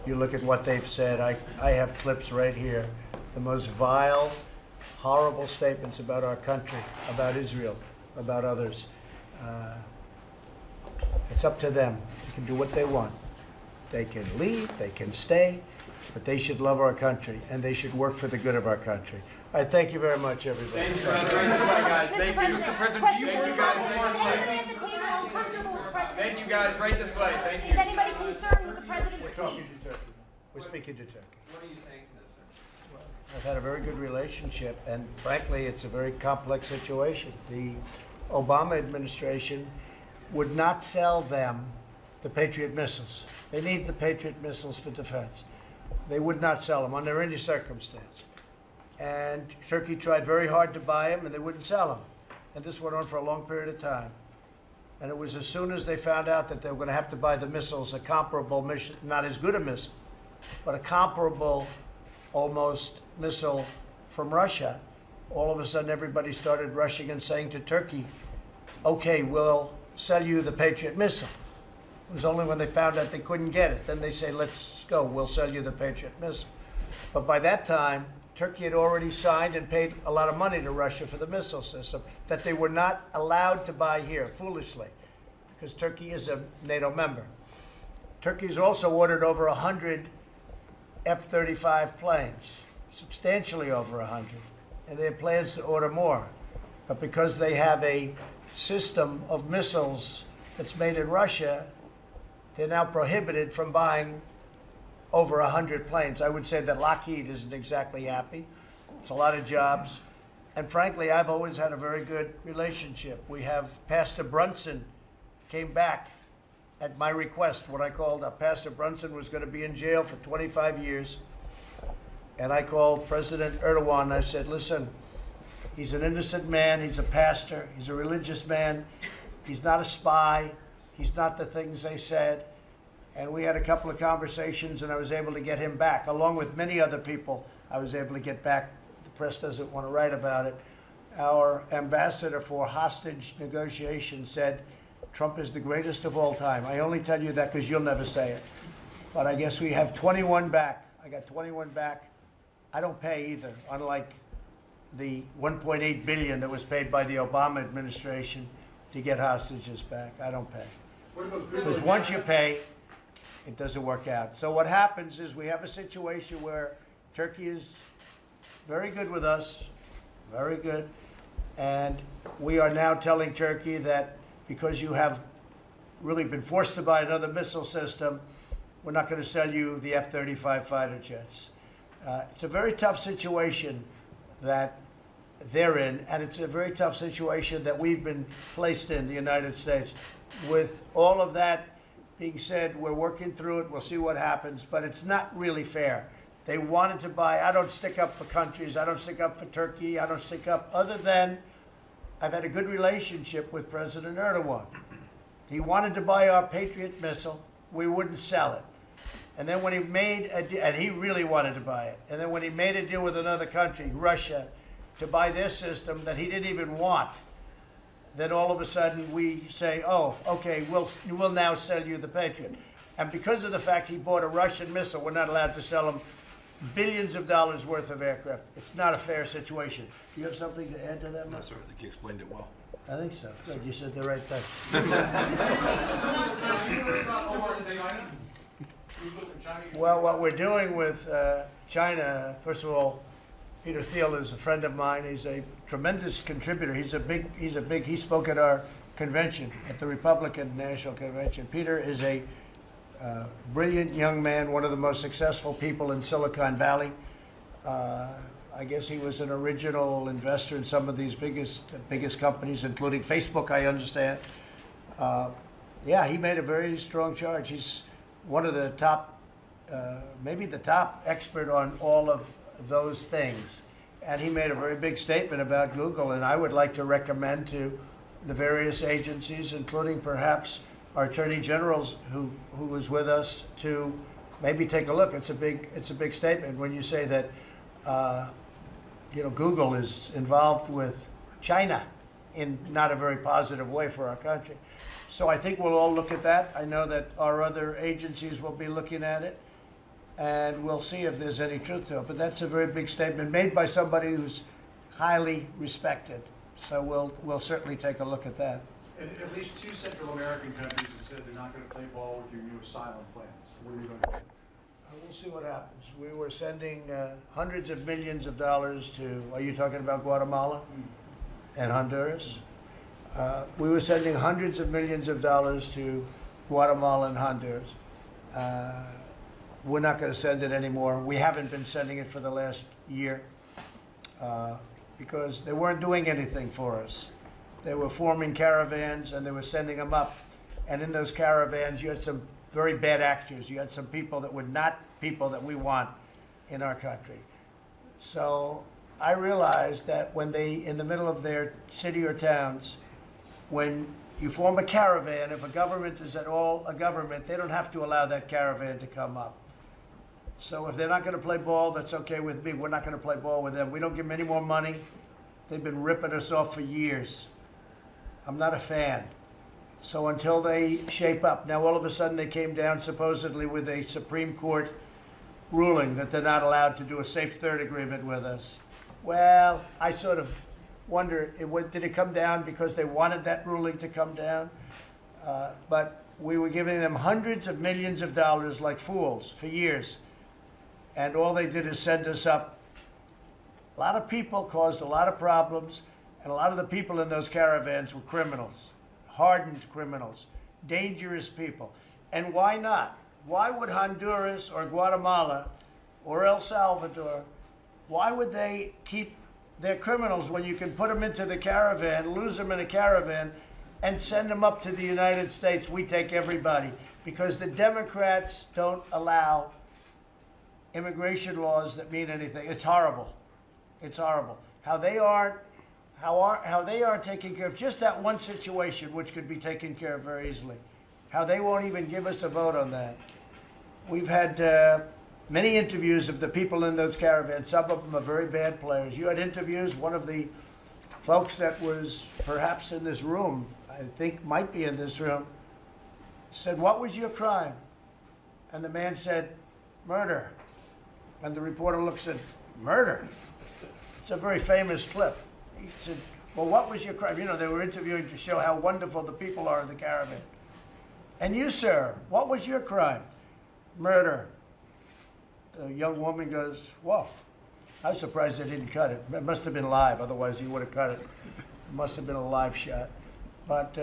You look at what they've said. I have clips right here. The most vile, horrible statements about our country, about Israel, about others. It's up to them. They can do what they want. They can leave, they can stay, but they should love our country, and they should work for the good of our country. All right, thank you very much, everybody. Thank you, right this way, guys. Thank you. Mr. President, do you Question, you guys is one more anybody second? at the table uncomfortable with the president? Thank you, guys. Right this way. Thank Is you. anybody concerned with the president's We're talking speech? to Turkey. We're speaking to Turkey. What are you saying to them, sir? I've had a very good relationship, and frankly, it's a very complex situation. The Obama administration would not sell them the Patriot missiles. They need the Patriot missiles for defense. They would not sell them under any circumstance. And Turkey tried very hard to buy them, and they wouldn't sell them. And this went on for a long period of time. And it was as soon as they found out that they were going to have to buy the missiles, a comparable mission, not as good a missile, but a comparable almost missile from Russia, all of a sudden everybody started rushing and saying to Turkey, okay, we'll sell you the Patriot missile. It was only when they found out they couldn't get it. Then they say, let's go, we'll sell you the Patriot missile. But by that time, Turkey had already signed and paid a lot of money to Russia for the missile system that they were not allowed to buy here, foolishly, because Turkey is a NATO member. Turkey's also ordered over 100 F-35 planes, substantially over 100, and they have plans to order more. But because they have a system of missiles that's made in Russia, they're now prohibited from buying over 100 planes. I would say that Lockheed isn't exactly happy. It's a lot of jobs. And frankly, I've always had a very good relationship. We have Pastor Brunson came back at my request, what I called Pastor Brunson was going to be in jail for 25 years. And I called President Erdogan and I said, listen, he's an innocent man, he's a pastor, he's a religious man, he's not a spy, he's not the things they said. And we had a couple of conversations, and I was able to get him back, along with many other people. I was able to get back. The press doesn't want to write about it. Our ambassador for hostage negotiations said, Trump is the greatest of all time. I only tell you that because you'll never say it. But I guess we have 21 back. I got 21 back. I don't pay either, unlike the $1.8 billion that was paid by the Obama administration to get hostages back. I don't pay. Because once you pay, it doesn't work out. So what happens is we have a situation where Turkey is very good with us, very good, and we are now telling Turkey that because you have really been forced to buy another missile system, we're not going to sell you the F-35 fighter jets. It's a very tough situation that they're in, and it's a very tough situation that we've been placed in, the United States. With all of that being said, we're working through it. We'll see what happens, but it's not really fair. They wanted to buy. I don't stick up for countries. I don't stick up for Turkey. I don't stick up other than I've had a good relationship with President Erdogan. He wanted to buy our Patriot missile. We wouldn't sell it. And then when he made and he really wanted to buy it. And then when he made a deal with another country, Russia, to buy their system that he didn't even want, then all of a sudden we say, oh, okay, we'll now sell you the Patriot. And because of the fact he bought a Russian missile, we're not allowed to sell him billions of dollars worth of aircraft. It's not a fair situation. Do you have something to add to that, Mark? No, sir, I think you explained it well. I think so. Good, you said the right thing. Well, what we're doing with China, first of all, Peter Thiel is a friend of mine. He's a tremendous contributor. He spoke at our convention, at the Republican National Convention. Peter is a brilliant young man, one of the most successful people in Silicon Valley. I guess he was an original investor in some of these biggest companies, including Facebook, I understand. Yeah, he made a very strong charge. He's one of the top, maybe the top expert on all of those things. And he made a very big statement about Google, and I would like to recommend to the various agencies, including perhaps our Attorney Generals who was with us, to maybe take a look. It's a big statement when you say that Google is involved with China in not a very positive way for our country. So I think we'll all look at that. I know that our other agencies will be looking at it, and we'll see if there's any truth to it. But that's a very big statement made by somebody who's highly respected. So we'll certainly take a look at that. And at least 2 Central American countries have said they're not going to play ball with your new asylum plans. What are you going to do? We'll see what happens. We were sending hundreds of millions of dollars to, are you talking about Guatemala and Honduras? We were sending hundreds of millions of dollars to Guatemala and Honduras. We're not going to send it anymore. We haven't been sending it for the last year because they weren't doing anything for us. They were forming caravans and they were sending them up. And in those caravans, you had some very bad actors. You had some people that were not people that we want in our country. So I realized that when they, in the middle of their city or towns, when you form a caravan, if a government is at all a government, they don't have to allow that caravan to come up. So if they're not going to play ball, that's okay with me. We're not going to play ball with them. We don't give them any more money. They've been ripping us off for years. I'm not a fan. So until they shape up. Now all of a sudden they came down supposedly with a Supreme Court ruling that they're not allowed to do a safe third agreement with us. Well, I sort of wonder, did it come down because they wanted that ruling to come down? But we were giving them hundreds of millions of dollars like fools for years. And all they did is send us up. A lot of people caused a lot of problems, and a lot of the people in those caravans were criminals, hardened criminals, dangerous people. And why not? Why would Honduras or Guatemala or El Salvador, why would they keep their criminals when you can put them into the caravan, lose them in a caravan, and send them up to the United States? We take everybody. Because the Democrats don't allow immigration laws that mean anything. It's horrible. It's horrible. How they aren't taking care of just that one situation, which could be taken care of very easily. how they won't even give us a vote on that. We've had many interviews of the people in those caravans. Some of them are very bad players. You had interviews. One of the folks that was perhaps in this room, I think might be in this room, said, "What was your crime?" And the man said, "Murder." And the reporter looks at, "Murder?" It's a very famous clip. He said, "Well, what was your crime?" You know, they were interviewing to show how wonderful the people are in the caravan. "And you, sir, what was your crime?" "Murder." The young woman goes, "Whoa, I was surprised they didn't cut it. It must have been live, otherwise you would have cut it. It must have been a live shot." But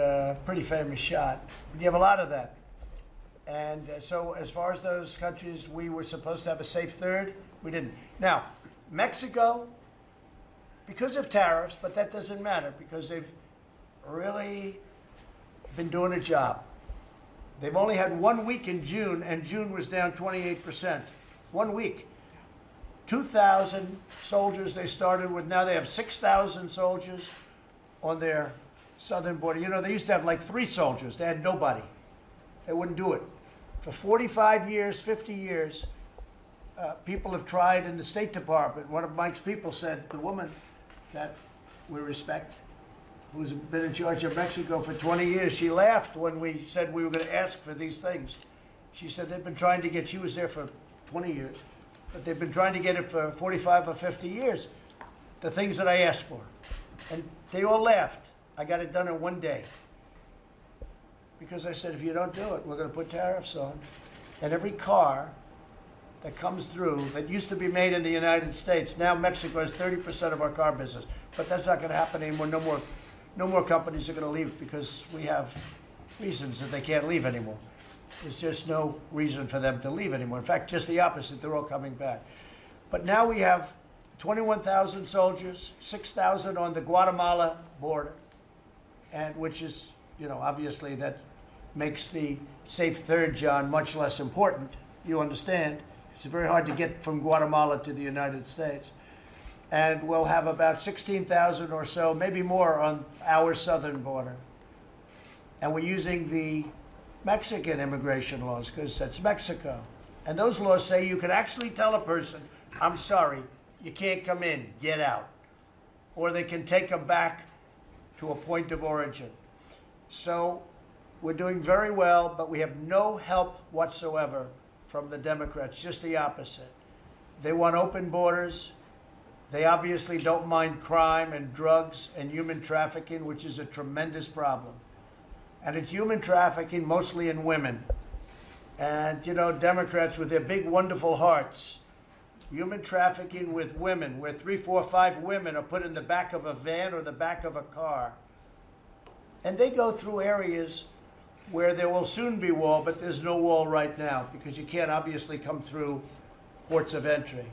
pretty famous shot. You have a lot of that. And so as far as those countries, we were supposed to have a safe third. We didn't. Now, Mexico, because of tariffs, but that doesn't matter because they've really been doing a job. They've only had 1 week in June, and June was down 28%. 1 week. 2,000 soldiers they started with. Now they have 6,000 soldiers on their southern border. You know, they used to have like 3 soldiers. They had nobody. They wouldn't do it. For 45 years, 50 years, people have tried in the State Department. One of Mike's people said, the woman that we respect, who's been in charge of Mexico for 20 years, she laughed when we said we were going to ask for these things. She said they've been trying to get, she was there for 20 years, but they've been trying to get it for 45 or 50 years, the things that I asked for. And they all laughed. I got it done in 1 day. Because I said, if you don't do it, we're going to put tariffs on. And every car that comes through that used to be made in the United States, now Mexico has 30% of our car business. But that's not going to happen anymore. No more companies are going to leave because we have reasons that they can't leave anymore. There's just no reason for them to leave anymore. In fact, just the opposite. They're all coming back. But now we have 21,000 soldiers, 6,000 on the Guatemala border, and which is, you know, obviously that makes the safe third, John, much less important. You understand? It's very hard to get from Guatemala to the United States. And we'll have about 16,000 or so, maybe more, on our southern border. And we're using the Mexican immigration laws because that's Mexico. And those laws say you can actually tell a person, I'm sorry, you can't come in, get out. Or they can take them back to a point of origin. So we're doing very well, but we have no help whatsoever from the Democrats, just the opposite. They want open borders. They obviously don't mind crime and drugs and human trafficking, which is a tremendous problem. And it's human trafficking mostly in women. And, you know, Democrats with their big, wonderful hearts, human trafficking with women, where 3, 4, 5 women are put in the back of a van or the back of a car. And they go through areas where there will soon be wall, but there's no wall right now because you can't obviously come through ports of entry.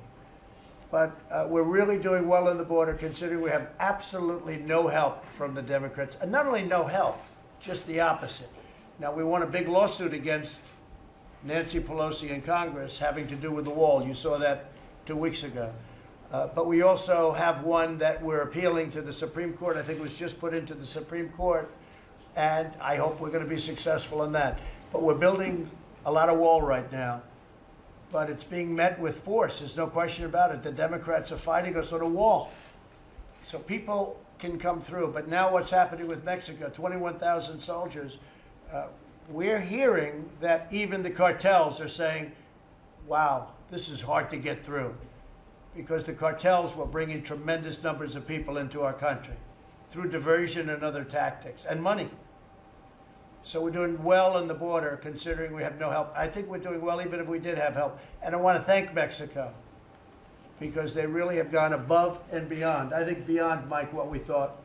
But we're really doing well on the border considering we have absolutely no help from the Democrats. And not only no help, just the opposite. Now, we won a big lawsuit against Nancy Pelosi in Congress having to do with the wall. You saw that 2 weeks ago. But we also have one that we're appealing to the Supreme Court. I think it was just put into the Supreme Court. And I hope we're going to be successful in that. But we're building a lot of wall right now. But it's being met with force. There's no question about it. The Democrats are fighting us on a wall. So people can come through. But now what's happening with Mexico, 21,000 soldiers, we're hearing that even the cartels are saying, wow, this is hard to get through. Because the cartels were bringing tremendous numbers of people into our country through diversion and other tactics, and money. So we're doing well on the border, considering we have no help. I think we're doing well even if we did have help. And I want to thank Mexico, because they really have gone above and beyond. I think beyond, Mike, what we thought.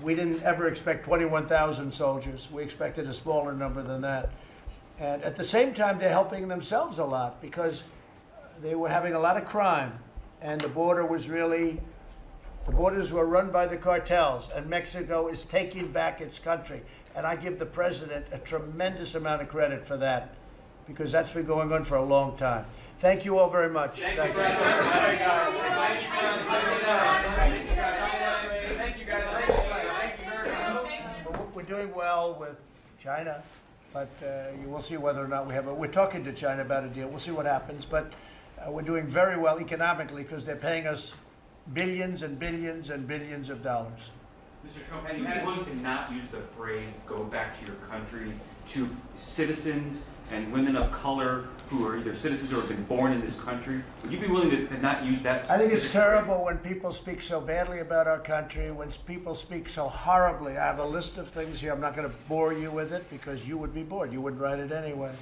We didn't ever expect 21,000 soldiers. We expected a smaller number than that. And at the same time, they're helping themselves a lot, because they were having a lot of crime. And the border was really, the borders were run by the cartels, and Mexico is taking back its country. And I give the president a tremendous amount of credit for that, because that's been going on for a long time. Thank you all very much. Thank you, President. Thank you, guys. Thank you, guys. We're doing well with China, But you will see whether or not we have a, we're talking to China about a deal. We'll see what happens. But we're doing very well economically because they're paying us billions and billions and billions of dollars. Mr. Trump, would you be willing to not use the phrase "go back to your country" to citizens and women of color who are either citizens or have been born in this country? Would you be willing to not use that? I think it's specific terrible phrase? when people speak so badly about our country, when people speak so horribly. I have a list of things here. I'm not going to bore you with it because you would be bored. You wouldn't write it anyway.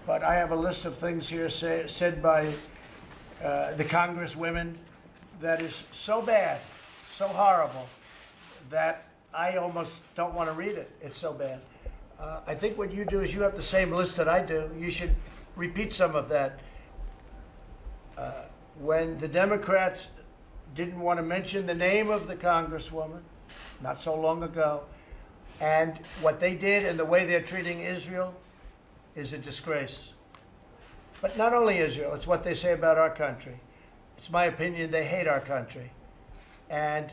But I have a list of things here said by the congresswomen that is so bad, so horrible, that I almost don't want to read it. It's so bad. I think what you do is you have the same list that I do. You should repeat some of that. When the Democrats didn't want to mention the name of the congresswoman, not so long ago, and what they did and the way they're treating Israel is a disgrace. But not only Israel, it's what they say about our country. It's my opinion they hate our country. And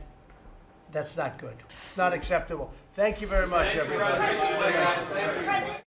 that's not good. It's not acceptable. Thank you very much, everybody. President,